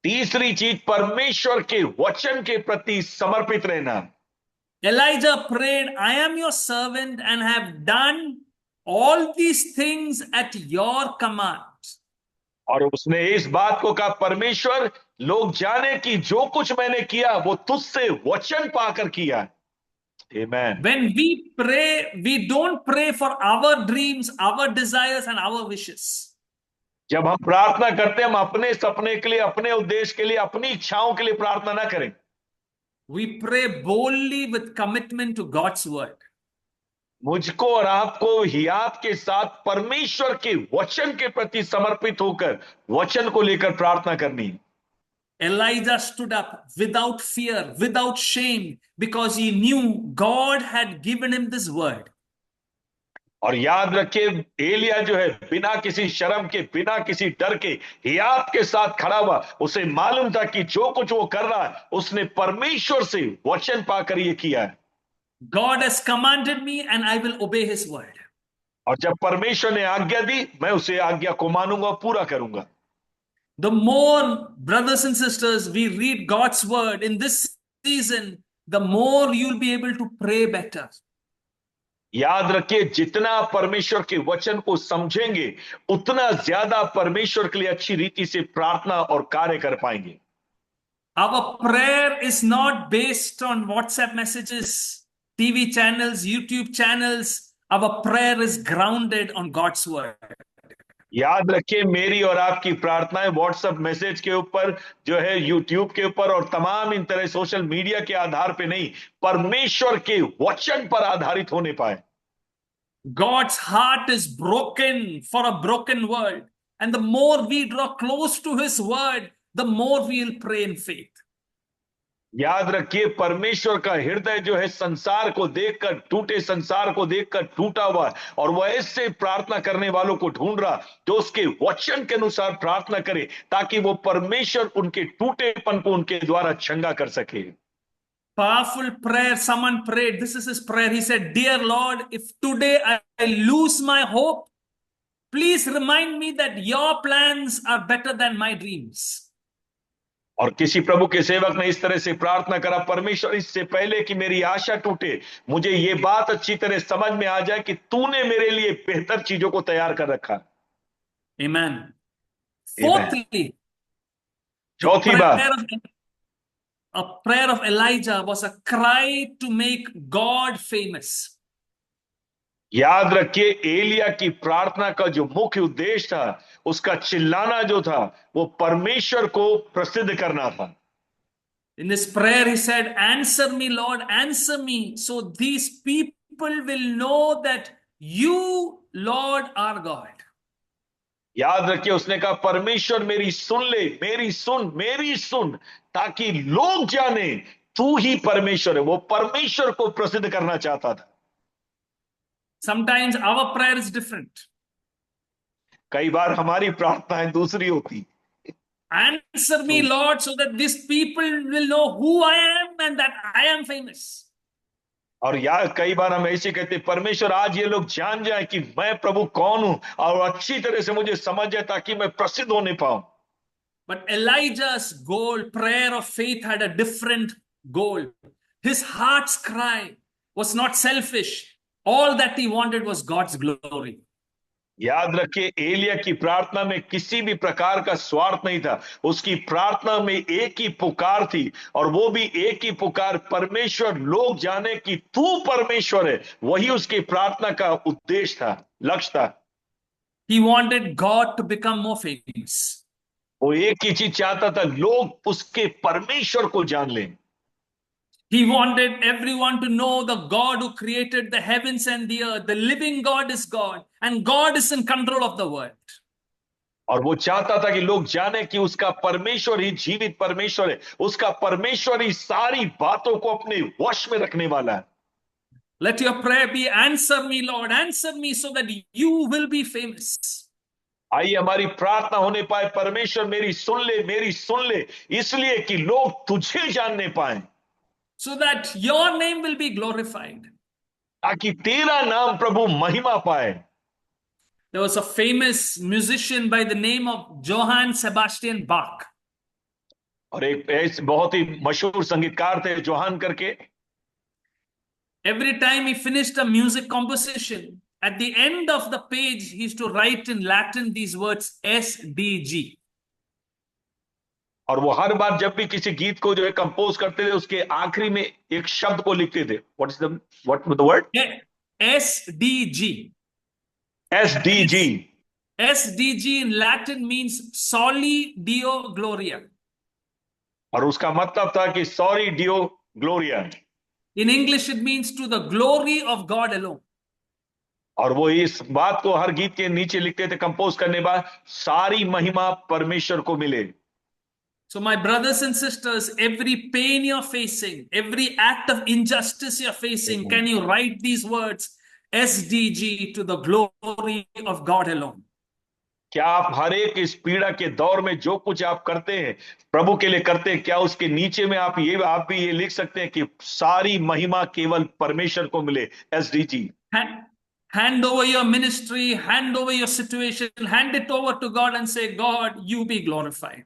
तीसरी चीज, परमेश्वर के वचन के प्रति समर्पित रहना। Elijah prayed, "I am your servant and have done all these things at your command." और उसने इस बात को कहा, परमेश्वर, लोग जाने कि जो कुछ मैंने किया वो तुझसे वचन पाकर किया। Amen. When we pray, we don't pray for our dreams, our desires, and our wishes. जब हम प्रार्थना करते हैं, हम अपने सपने के लिए, अपने उद्देश्य के लिए, अपनी इच्छाओं के लिए प्रार्थना ना करें। we pray boldly with commitment to God's word. मुझको और आपको हियात के साथ परमेश्वर के वचन के प्रति समर्पित होकर वचन को लेकर प्रार्थना करनी है। Elijah stood up without fear, without shame, because he knew God had given him this word. और याद रखिए, एलिया जो है बिना किसी शर्म के, बिना किसी डर के हियात के साथ खड़ा हुआ। उसे मालूम था कि जो कुछ वो कर रहा है उसने परमेश्वर से वचन पाकर ये किया है। God has commanded me and I will obey his word. और जब परमेश्वर ने आज्ञा दी, मैं उसे आज्ञा को मानूंगा और पूरा करूंगा। The more, brothers and sisters, we read God's word in this season, the more you'll be able to pray better. याद रखिए, जितना परमेश्वर के वचन को समझेंगे उतना ज्यादा परमेश्वर के लिए अच्छी रीति से प्रार्थना और कार्य कर पाएंगे। Our prayer is not based on WhatsApp messages, TV channels, YouTube channels. Our prayer is grounded on God's word. याद रखिए, मेरी और आपकी प्रार्थनाएं व्हाट्सएप मैसेज के ऊपर, जो है यूट्यूब के ऊपर और तमाम इन तरह सोशल मीडिया के आधार पे नहीं, परमेश्वर के वचन पर आधारित होने पाए। God's heart is broken for a broken world. And the more we draw close to his word, the more we'll pray in faith. याद रखिए, परमेश्वर का हृदय जो है संसार को देखकर, टूटे संसार को देखकर टूटा हुआ है, और वह ऐसे प्रार्थना करने वालों को ढूंढ रहा जो उसके वचन के अनुसार प्रार्थना करे, ताकि वो परमेश्वर उनके टूटेपन को उनके द्वारा चंगा कर सके। Powerful prayer. Someone prayed. This is his prayer. He said, "Dear Lord, if today I lose my hope, please remind me that your plans are better than my dreams." और किसी प्रभु के सेवक ने इस तरह से प्रार्थना करा, परमेश्वर, इससे पहले कि मेरी आशा टूटे, मुझे ये बात अच्छी तरह समझ में आ जाए कि तूने मेरे लिए बेहतर चीजों को तैयार कर रखा। Amen. Fourthly, चौथी बात, a prayer of Elijah was a cry to make God famous. याद रखिए, एलिया की प्रार्थना का जो मुख्य उद्देश्य था, उसका चिल्लाना जो था, वो परमेश्वर को प्रसिद्ध करना था। In this prayer he said, "Answer me, Lord, answer me, so these people will know that you, Lord, are God." याद रखिए, उसने कहा, परमेश्वर मेरी सुन ले, मेरी सुन, ताकि लोग जाने तू ही परमेश्वर है। वो परमेश्वर को प्रसिद्ध करना चाहता था। Sometimes our prayer is different. कई बार हमारी प्रार्थनाएं दूसरी होती। Answer me, Lord, so that these people will know who I am and that I am famous. और यार, कई बार हम ऐसे कहते, परमेश्वर आज ये लोग जान जाए कि मैं प्रभु कौन हूं, और अच्छी तरह से मुझे समझ जाए, ताकि मैं प्रसिद्ध होने पाऊं। But Elijah's goal, prayer of faith, had a different goal. His heart's cry was not selfish. All that he wanted was God's glory. याद रखिए, एलिया की प्रार्थना में किसी भी प्रकार का स्वार्थ नहीं था। उसकी प्रार्थना में एक ही पुकार थी, और वो भी एक ही पुकार, परमेश्वर लोग जाने कि तू परमेश्वर है। वही उसकी प्रार्थना का उद्देश्य था, लक्ष्य था। He wanted God to become more famous. वो एक ही चीज चाहता था, लोग उसके परमेश्वर को जान लें। He wanted everyone to know the God who created the heavens and the earth. The living God is God, and God is in control of the world. और वो चाहता था कि लोग जाने कि उसका परमेश्वर ही जीवित परमेश्वर है, उसका परमेश्वर ही सारी बातों को अपने वश में रखने वाला है। Let your prayer be, "Answer me, Lord, answer me, so that you will be famous." आइए हमारी प्रार्थना होने पाए, परमेश्वर मेरी सुन ले, इसलिए कि लोग तुझे जानने पाए, so that your name will be glorified. ताकि तेरा नाम प्रभु महिमा पाए। There was a famous musician by the name of Johann Sebastian Bach. और एक ऐसे बहुत ही मशहूर संगीतकार थे, जोहान करके। Every time he finished a music composition, at the end of the page, he used to write in Latin these words, SDG. और वो हर बार जब भी किसी गीत को जो है कंपोज करते थे, उसके आखिरी में एक शब्द को लिखते थे। What the word? SDG. SDG. SDG in Latin means Soli Deo Gloria. और उसका मतलब था कि soli Deo Gloria. In English, it means to the glory of God alone. और वो इस बात को हर गीत के नीचे लिखते थे कंपोज करने बाद, सारी महिमा परमेश्वर को मिले। So, my brothers and sisters, every pain you're facing, every act of injustice you're facing, can you write these words? SDG, to the glory of God alone. क्या आप हर एक इस पीड़ा के दौर में जो कुछ आप करते हैं प्रभु के लिए करते हैं, क्या उसके नीचे में आप भी ये लिख सकते हैं कि सारी महिमा केवल परमेश्वर को मिले? SDG। Hand over your ministry, hand over your situation, hand it over to God and say, God, you be glorified.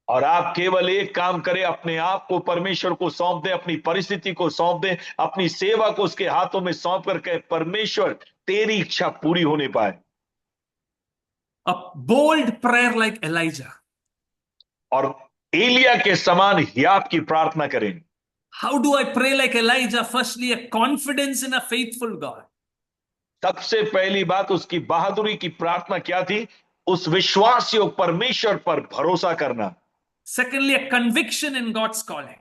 और आप केवल एक काम करें, अपने आप को परमेश्वर को सौंप दें, अपनी परिस्थिति को सौंप दें, अपनी सेवा को उसके हाथों में सौंप करके, परमेश्वर तेरी इच्छा पूरी होने पाए। A bold prayer like Elijah. और एलिया के समान हियाव की प्रार्थना करें। How do I pray like Elijah? Firstly, a confidence in a faithful God. सबसे पहली बात उसकी बहादुरी की प्रार्थना क्या थी? उस विश्वास योग परमेश्वर पर भरोसा करना। Secondly, a conviction in God's calling.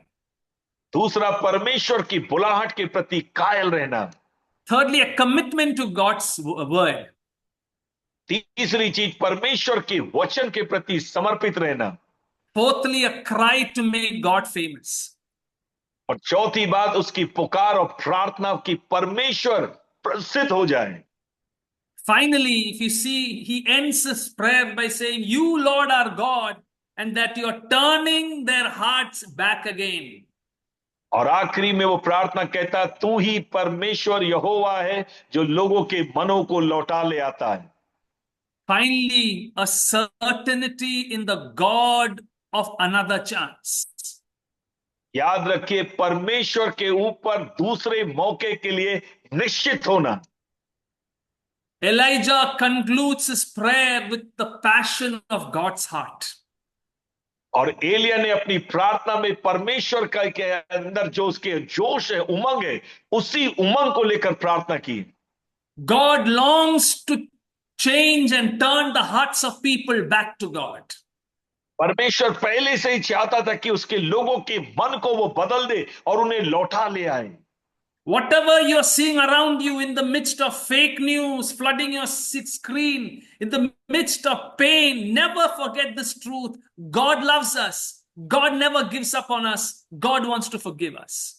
दूसरा, परमेश्वर की बुलाहट के प्रति कायल रहना। Thirdly, a commitment to God's word. तीसरी चीज, परमेश्वर के वचन के प्रति समर्पित रहना। Fourthly, a cry to make God famous. और चौथी बात, उसकी पुकार और प्रार्थना की परमेश्वर प्रसिद्ध हो जाए। Finally, if you see, he ends his prayer by saying, You, Lord, are God, and that you're turning their hearts back again. और आखिरी में वो प्रार्थना कहता, तू ही परमेश्वर यहोवा है जो लोगों के मनों को लौटा ले आता है। Finally, a certainty in the God of another chance. याद रखिए, परमेश्वर के ऊपर दूसरे मौके के लिए निश्चित होना। Elijah concludes his prayer with the passion of God's heart. और एलिया ने अपनी प्रार्थना में परमेश्वर का के अंदर जो उसके जोश है, उमंग है, उसी उमंग को लेकर प्रार्थना की। God longs to change and turn the hearts of people back to God. परमेश्वर पहले से ही चाहता था कि उसके लोगों के मन को वो बदल दे और उन्हें लौटा ले आए। Whatever you're seeing around you in the midst of fake news flooding your screen, in the midst of pain, never forget this truth. God loves us. God never gives up on us. God wants to forgive us.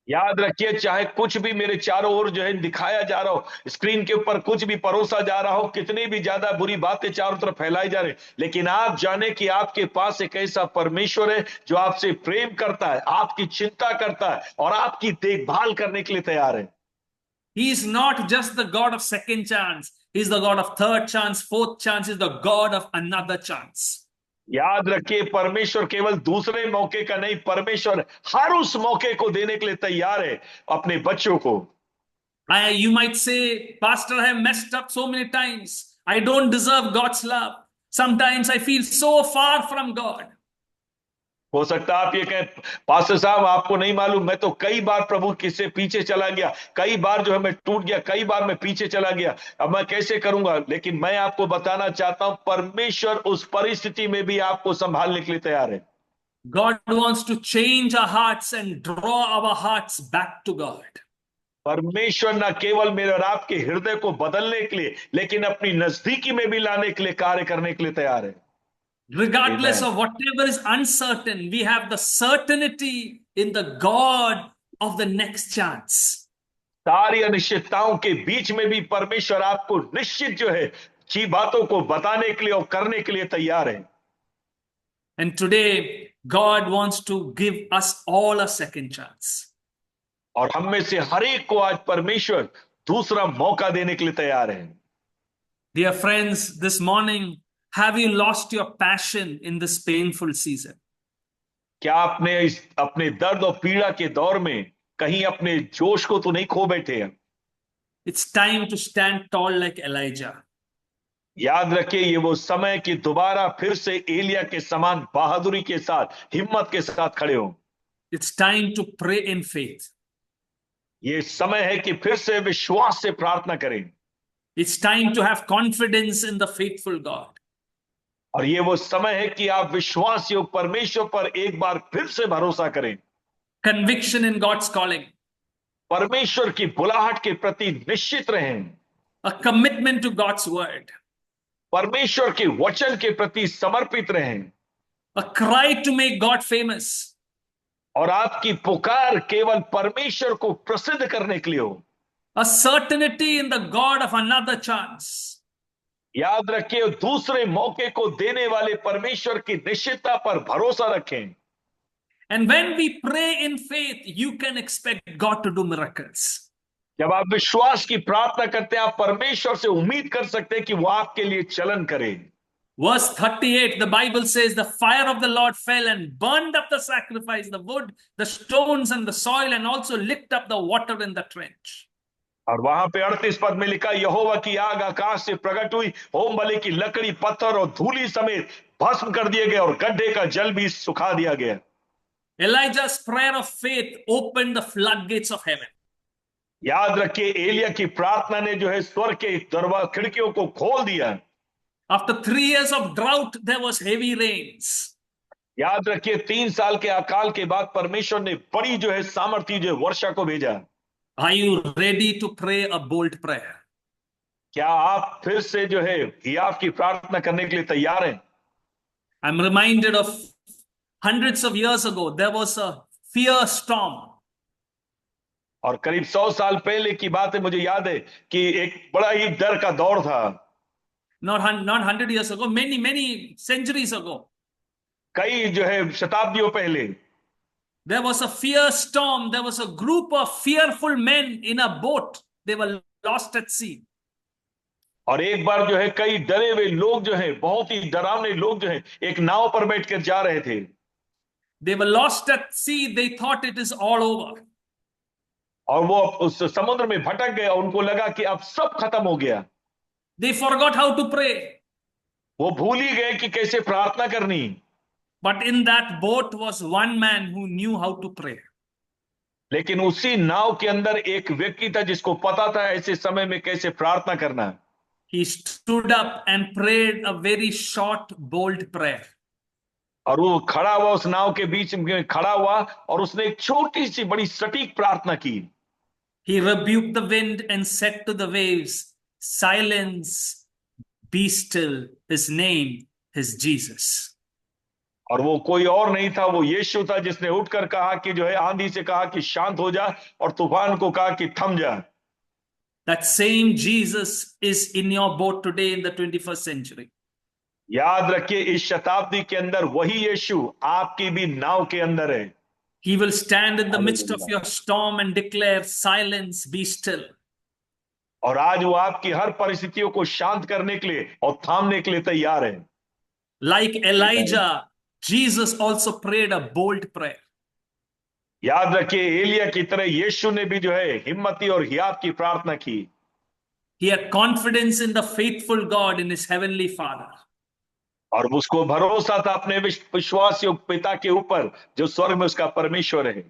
याद रखिए, चाहे कुछ भी मेरे चारों ओर जो है दिखाया जा रहा हो, स्क्रीन के ऊपर कुछ भी परोसा जा रहा हो, कितनी भी ज्यादा बुरी बातें चारों तरफ फैलाई जा रही, लेकिन आप जाने कि आपके पास एक ऐसा परमेश्वर है जो आपसे प्रेम करता है, आपकी चिंता करता है और आपकी देखभाल करने के लिए तैयार है। He is not just the God of second chance. He is the God of third chance, fourth chance. He is the God of another chance. याद रखिए, परमेश्वर केवल दूसरे मौके का नहीं, परमेश्वर हर उस मौके को देने के लिए तैयार है अपने बच्चों को। You might say, Pastor, I have messed up so many times. I don't deserve God's love. Sometimes I feel so far from God. हो सकता है आप ये कहें, पास्टर साहब आपको नहीं मालूम, मैं तो कई बार प्रभु किससे पीछे चला गया, कई बार जो है मैं टूट गया, कई बार मैं पीछे चला गया, अब मैं कैसे करूंगा? लेकिन मैं आपको बताना चाहता हूं, परमेश्वर उस परिस्थिति में भी आपको संभालने के लिए तैयार है। God wants to change our hearts and draw our hearts back to God. परमेश्वर न केवल मेरे और आपके हृदय को बदलने के लिए, लेकिन अपनी नजदीकी में भी लाने के लिए कार्य करने के लिए तैयार है। Regardless Amen. of whatever is uncertain, we have the certainty in the God of the next chance. सारी अनिश्चितताओं के बीच में भी परमेश्वर आपको निश्चित जो है ची बातों को बताने के लिए और करने के लिए तैयार है। And today, God wants to give us all a second chance. और हम में से हर एक को आज परमेश्वर दूसरा मौका देने के लिए तैयार है। Dear friends, this morning, have you lost your passion in this painful season? क्या आपने अपने दर्द और पीड़ा के दौर में कहीं अपने जोश को तो नहीं खो बैठे हैं? It's time to stand tall like Elijah. याद रखिए, ये वो समय कि दोबारा फिर से एलिया के समान बहादुरी के साथ, हिम्मत के साथ खड़े हो। It's time to pray in faith. ये समय है कि फिर से विश्वास से प्रार्थना करें। It's time to have confidence in the faithful God. और ये वो समय है कि आप विश्वास योग परमेश्वर पर एक बार फिर से भरोसा करें। conviction in God's calling, परमेश्वर की बुलाहट के प्रति निश्चित रहें, a commitment to God's word, परमेश्वर के वचन के प्रति समर्पित रहें, a cry to make God famous, और आपकी पुकार केवल परमेश्वर को प्रसिद्ध करने के लिए हो। a certainty in the God of another chance. याद रखिए, दूसरे मौके को देने वाले परमेश्वर की निश्चितता पर भरोसा रखें। And when we pray in faith, you can expect God to do miracles. जब आप विश्वास की प्रार्थना करते हैं, आप परमेश्वर से उम्मीद कर सकते हैं कि वो आपके लिए चलन करे। Verse 38, the Bible says, the fire of the Lord fell and burned up the sacrifice, the wood, the stones, and the soil, and also licked up the water in the trench. और वहां पे 38 पद में लिखा, यहोवा की आग आकाश से प्रकट हुई, होम बलि की लकड़ी, पत्थर और धूली समेत भस्म कर दिए गए, और गड्ढे का जल भी सुखा दिया गया। Elijah's prayer of faith opened the floodgates of heaven. याद रखिए, एलिया की प्रार्थना ने जो है स्वर्ग के दरवाजे खिड़कियों को खोल दिया। After 3 years of drought, there was heavy rains. याद रखिए, 3 साल के अकाल के बाद परमेश्वर ने बड़ी जो है सामर्थ्य जो है वर्षा को भेजा। Are you ready to pray a bold prayer? क्या आप फिर से जो है हियाव की प्रार्थना करने के लिए तैयार हैं? I'm reminded of hundreds of years ago, there was a fierce storm. और करीब 100 साल पहले की बात है, मुझे याद है कि एक बड़ा ही डर का दौर था। Not 100 years ago, many centuries ago. कई जो है शताब्दियों पहले There was a fierce storm. There was a group of fearful men in a boat. They were lost at sea. और एक बार जो है कई डरे हुए लोग जो है, बहुत ही डरावने लोग जो है, एक नाव पर बैठकर जा रहे थे। They were lost at sea. They thought it is all over. और वो उस समुद्र में भटक गए और उनको लगा कि अब सब खत्म हो गया। They forgot how to pray. वो भूल ही गए कि कैसे प्रार्थना करनी। But in that boat was one man who knew how to pray. लेकिन उसी नाव के अंदर एक व्यक्ति था जिसको पता था ऐसे समय में कैसे प्रार्थना करना। He stood up and prayed a very short, bold prayer. और वो खड़ा हुआ, उस नाव के बीच में खड़ा हुआ और उसने एक छोटी सी बड़ी सटीक प्रार्थना की। He rebuked the wind and said to the waves, "Silence, be still." His name is Jesus. और वो कोई और नहीं था, वो यीशु था, जिसने उठकर कहा कि जो है आंधी से कहा कि शांत हो जा, और तूफान को कहा कि थम जा। That same Jesus is in your boat today in the 21st century. याद रखिए, इस शताब्दी के अंदर वही यीशु आपकी भी नाव के अंदर है। He will stand in the midst of your storm and declare, "Silence, be still." और आज वो आपकी हर परिस्थितियों को शांत करने के लिए और थामने के लिए तैयार है। Like Elijah, Jesus also prayed a bold prayer. याद रखिए, एलिया की तरह यीशु ने भी जो है हिम्मती और हियाव की प्रार्थना की। He had confidence in the faithful God, in his heavenly Father. और उसको भरोसा था अपने विश्वास योग्य पिता के ऊपर जो स्वर्ग में उसका परमेश्वर है।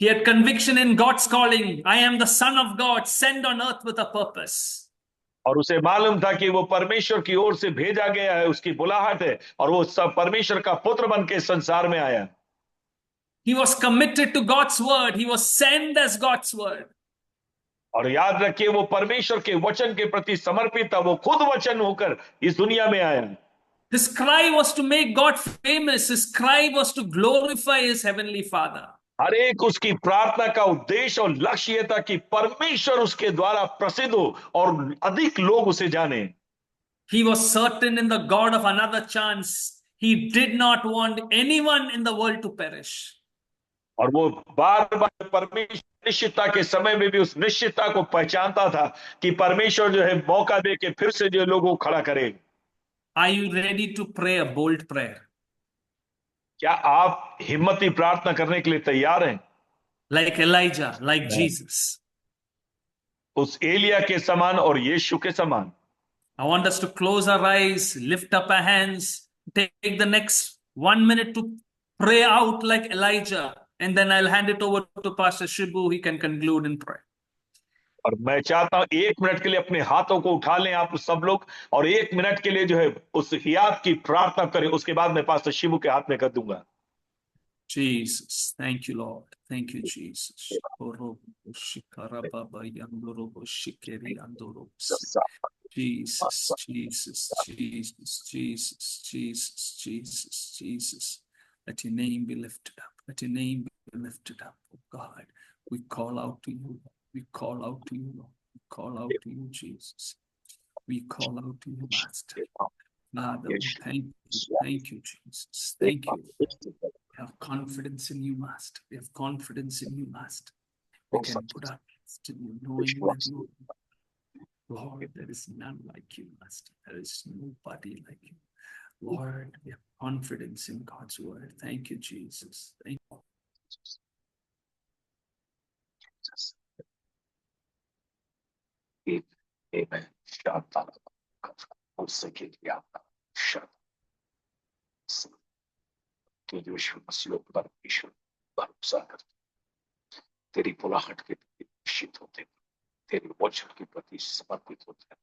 He had conviction in God's calling. I am the Son of God, sent on earth with a purpose. और उसे मालूम था कि वो परमेश्वर की ओर से भेजा गया है, उसकी बुलाहट है, और वो सब परमेश्वर का पुत्र बन के संसार में आया। He was committed to God's word. He was sent as God's word. और याद रखिए, वो परमेश्वर के वचन के प्रति समर्पित था, वो खुद वचन होकर इस दुनिया में आया। His cry was to make God famous. His cry was to glorify his heavenly Father. हर एक उसकी प्रार्थना का उद्देश्य और लक्ष्य यह था कि परमेश्वर उसके द्वारा प्रसिद्ध हो और अधिक लोग उसे जाने। He was certain in the God of another chance. He did not want anyone in the world to perish. और वो बार बार परमेश्वर निश्चितता के समय में भी उस निश्चितता को पहचानता था कि परमेश्वर जो है मौका दे के फिर से जो लोगों को खड़ा करे। Are you ready to pray a bold prayer? क्या आप हिम्मती प्रार्थना करने के लिए तैयार हैं? Like Elijah, like Jesus. उस एलिया के समान और यीशु के समान। I want us to close our eyes, lift up our hands, take the next 1 minute to pray out like Elijah, and then I'll hand it over to Pastor Shibu. He can conclude in prayer. और मैं चाहता हूं 1 minute के लिए अपने हाथों को उठा लें आप सब लोग, और 1 मिनट के लिए जो है उस हियाव की प्रार्थना करें। उसके बाद मैं पास्टर शिबू के हाथ में कर दूंगा। Jesus, thank you, Lord. Thank you, Jesus. Orobo shikara baba yandorobo shikeri yandorobo. Jesus, Jesus, Jesus, Jesus, Jesus, Jesus, Jesus. Let your name be lifted up. Let your name be lifted up, oh God. We call out to you. We call out to you, Lord. We call out to you, Jesus. We call out to you, Master. Father, we thank you. Thank you, Jesus. Thank you. We have confidence in you, Master. We have confidence in you, Master. We can put our trust in you, knowing that you, Lord, there is none like you, Master. There is nobody like you. Lord, we have confidence in God's word. Thank you, Jesus. Thank you. Amen. यीशु मसीह पर परमेश्वर भरोसा करते, तेरी बुलाहट के प्रति निश्चित होते, तेरे वचन के प्रति समर्पित होते हैं।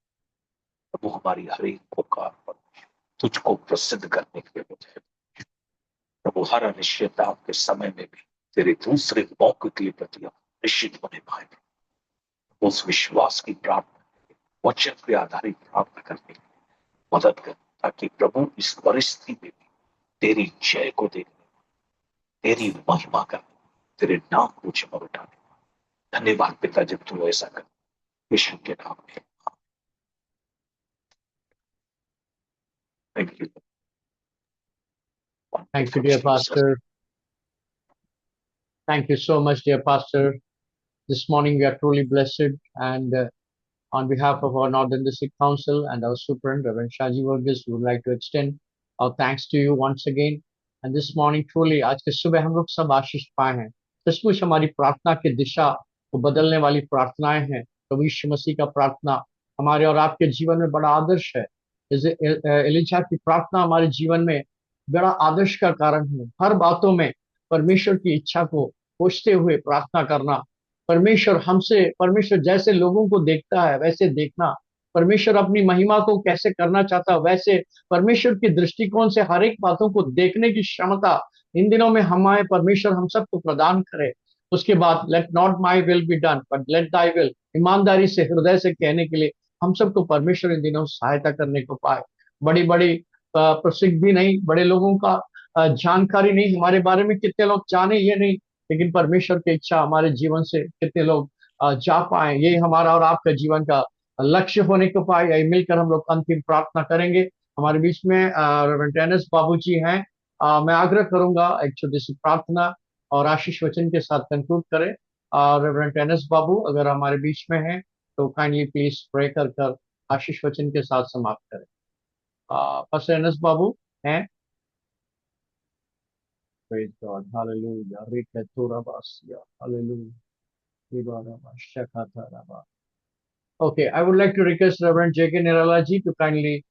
प्रभु हमारी हर एक पुकार पर तुझको प्रसिद्ध करने के लिए मुझे प्रभु हर अनिश्चितता के समय में भी तेरे दूसरे मौके के लिए प्रति निश्चित होने पाए, उस विश्वास की प्रार्थना, वचन पे आधारित प्रार्थना करने की मदद कर, ताकि प्रभु इस परिस्थिति में भी तेरी जय को देखने, तेरी महिमा करने, तेरे नाम को ऊंचा उठाने। धन्यवाद पिता जब तू ऐसा कर, यीशु के नाम में। Thank you. Thank you, dear Pastor. Thank you so much, dear Pastor. This morning we are truly blessed, and on behalf of our Northern District Council and our Superintendent, Reverend Shaji Varghese, we would like to extend our thanks to you once again. And this morning, truly, आज के सुबह हम लोग सब आशीष पाए हैं। सचमुच हमारी प्रार्थना की दिशा को बदलने वाली प्रार्थनाएं हैं। प्रभु यीशु मसीह का प्रार्थना हमारे और आपके जीवन में बड़ा आदर्श है। एलिशा की प्रार्थना हमारे जीवन में बड़ा आदर्श का कारण है। हर बातों में परमेश्वर की इच्छा को पूछते हुए प्रार्थना करना, परमेश्वर जैसे लोगों को देखता है वैसे देखना, परमेश्वर अपनी महिमा को कैसे करना चाहता है वैसे परमेश्वर की दृष्टिकोण से हर एक बातों को देखने की क्षमता इन दिनों में हमारे परमेश्वर हम सबको प्रदान करे। उसके बाद let not my will be done but let thy will, ईमानदारी से हृदय से कहने के लिए हम सबको परमेश्वर इन दिनों सहायता करने को पाए। बड़ी बड़ी प्रसिद्धि नहीं, बड़े लोगों का जानकारी नहीं, हमारे बारे में कितने लोग जाने ये नहीं, लेकिन परमेश्वर की इच्छा हमारे जीवन से कितने लोग जा पाए, ये हमारा और आपका जीवन का लक्ष्य होने को पाए। यही मिलकर हम लोग अंतिम प्रार्थना करेंगे। हमारे बीच में रेवरेंड टेनिस बाबू जी हैं। मैं आग्रह करूंगा एक छोटी सी प्रार्थना और आशीष वचन के साथ कंक्लूड करें। रेवरेंड टेनिस बाबू अगर हमारे बीच में हैं तो काइंडली प्लीज प्रे कर आशीष वचन के साथ समाप्त करें। पास्टर टेनिस बाबू हैं? Praise God. Hallelujah. Hallelujah. Okay, I would like to request Reverend J.K. Nirala ji to kindly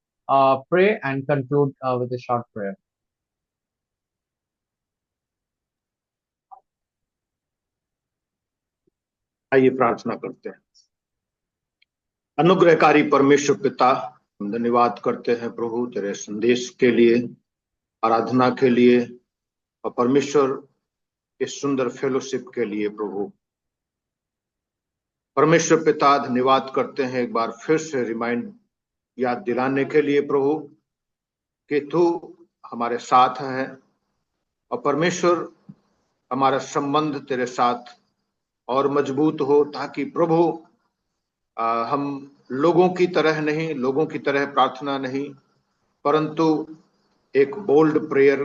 pray and conclude with a short prayer. आइए प्रार्थना करते हैं। अनुग्रहकारी परमेश्वर पिता, हम धन्यवाद करते हैं प्रभु तेरे संदेश के लिए, आराधना के लिए और परमेश्वर के सुंदर फेलोशिप के लिए। प्रभु परमेश्वर पिता धन्यवाद करते हैं एक बार फिर से रिमाइंड याद दिलाने के लिए प्रभु कि तू हमारे साथ है और परमेश्वर हमारा संबंध तेरे साथ और मजबूत हो, ताकि प्रभु हम लोगों की तरह नहीं, लोगों की तरह प्रार्थना नहीं, परंतु एक बोल्ड प्रेयर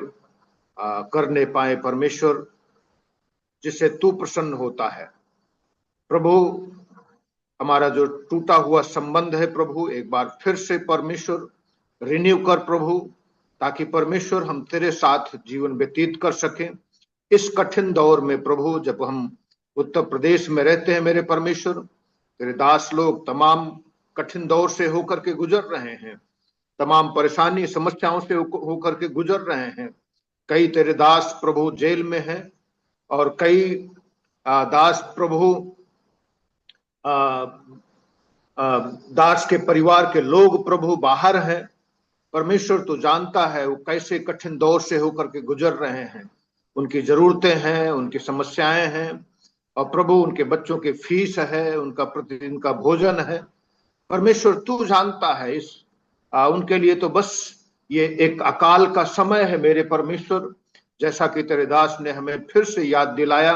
करने पाए परमेश्वर, जिससे तू प्रसन्न होता है। प्रभु हमारा जो टूटा हुआ संबंध है प्रभु एक बार फिर से परमेश्वर रिन्यू कर प्रभु, ताकि परमेश्वर हम तेरे साथ जीवन व्यतीत कर सकें इस कठिन दौर में। प्रभु जब हम उत्तर प्रदेश में रहते हैं मेरे परमेश्वर, तेरे दास लोग तमाम कठिन दौर से होकर के गुजर रहे हैं, तमाम परेशानी समस्याओं से होकर के गुजर रहे हैं। कई तेरे दास प्रभु जेल में हैं और कई दास प्रभु दास के परिवार के लोग प्रभु बाहर हैं। परमेश्वर तो जानता है वो कैसे कठिन दौर से होकर के गुजर रहे हैं, उनकी जरूरतें हैं, उनकी समस्याएं हैं, और प्रभु उनके बच्चों की फीस है, उनका प्रतिदिन का भोजन है। परमेश्वर तू जानता है उनके लिए तो बस ये एक अकाल का समय है मेरे परमेश्वर, जैसा कि तेरे दास ने हमें फिर से याद दिलाया।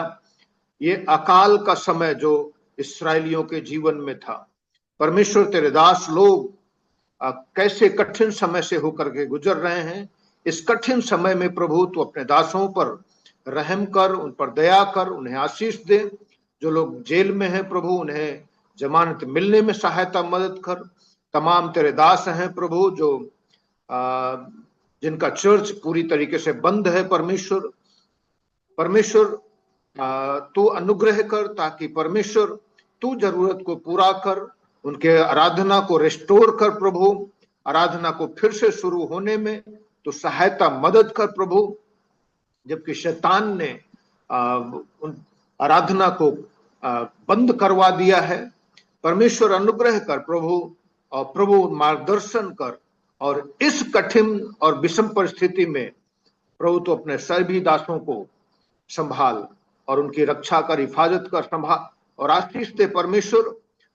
ये अकाल का समय जो इस्राएलियों के जीवन में था, परमेश्वर तेरे दास लोग कैसे कठिन समय से होकर के गुजर रहे हैं। इस कठिन समय में प्रभु तू अपने दासों पर रहम कर, उन पर दया कर, उन्हें आशीष दे। जो लोग जेल में हैं प्रभु, उन्हें जमानत मिलने में सहायता मदद कर। तमाम तेरे दास हैं प्रभु जो जिनका चर्च पूरी तरीके से बंद है, परमेश्वर तू अनुग्रह कर, ताकि परमेश्वर तू जरूरत को पूरा कर, उनके आराधना को रिस्टोर कर प्रभु, आराधना को फिर से शुरू होने में तो सहायता मदद कर प्रभु। जबकि शैतान ने उन आराधना को बंद करवा दिया है, परमेश्वर अनुग्रह कर प्रभु, और प्रभु मार्गदर्शन कर। और इस कठिन और विषम परिस्थिति में प्रभु तो अपने सभी दासों को संभाल और उनकी रक्षा कर, हिफाजत कर, संभाल और आशीष दे परमेश्वर।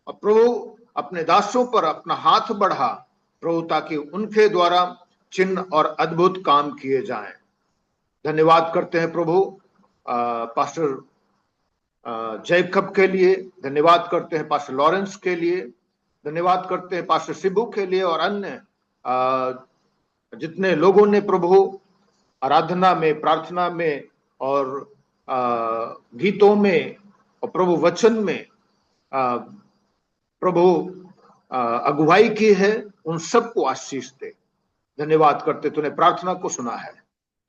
और प्रभु अपने दासों पर अपना हाथ बढ़ा प्रभु, ताकि उनके द्वारा चिन्ह और अद्भुत काम किए जाएं। धन्यवाद करते हैं प्रभु पास्टर जैकब के लिए, धन्यवाद करते हैं पास्टर लॉरेंस के लिए, धन्यवाद करते हैं पास्टर शिबू के लिए और अन्य जितने लोगों ने प्रभु आराधना में, प्रार्थना में और गीतों में और प्रभु वचन में प्रभु अगुवाई की है, उन सबको आशीष दे। धन्यवाद करते, तूने प्रार्थना को सुना है,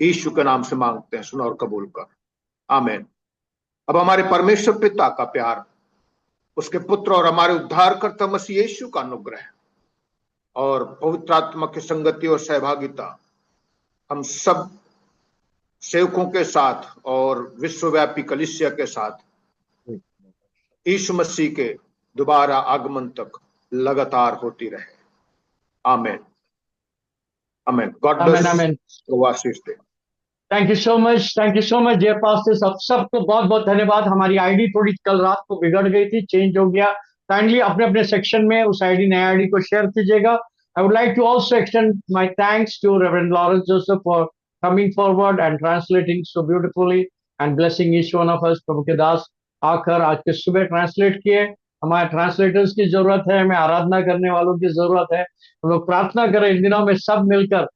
यीशु के नाम से मांगते हैं, सुना और कबूल कर, आमीन। अब हमारे परमेश्वर पिता का प्यार, उसके पुत्र और हमारे उद्धारकर्ता मसीह यीशु का अनुग्रह और पवित्र आत्मा की संगति और सहभागिता हम सब सेवकों के साथ और विश्वव्यापी कलीसिया के साथ यीशु मसीह के दोबारा आगमन तक लगातार होती रहे, आमीन, आमीन। गॉड ब्लेस, आशीष दे। Thank you so much dear pastors. आप सबको बहुत बहुत धन्यवाद। हमारी आईडी थोड़ी कल रात को बिगड़ गई थी, चेंज हो गया। काइंडली अपने अपने सेक्शन में उस आईडी, नया आईडी को शेयर कीजिएगा। I would like to also extend my thanks to reverend Lawrence Joseph for coming forward and translating so beautifully and blessing each one of us. प्रभु के दास आकर आज के सुबह ट्रांसलेट किए। हमारे ट्रांसलेटर्स की जरूरत है, हमें आराधना करने वालों की जरूरत है। हम लोग प्रार्थना करें इन दिनों में सब मिलकर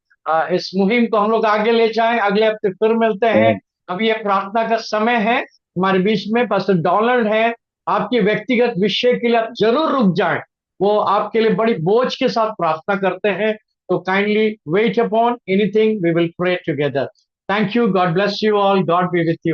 इस मुहिम को हम लोग आगे ले जाएं। अगले हफ्ते फिर मिलते हैं। अभी ये प्रार्थना का समय है। हमारे बीच में पास्टर डोनाल्ड है। आपके व्यक्तिगत विषय के लिए आप जरूर रुक जाएं, वो आपके लिए बड़ी बोझ के साथ प्रार्थना करते हैं। तो kindly wait upon anything, we will pray together. Thank you, God bless you all, God be with you.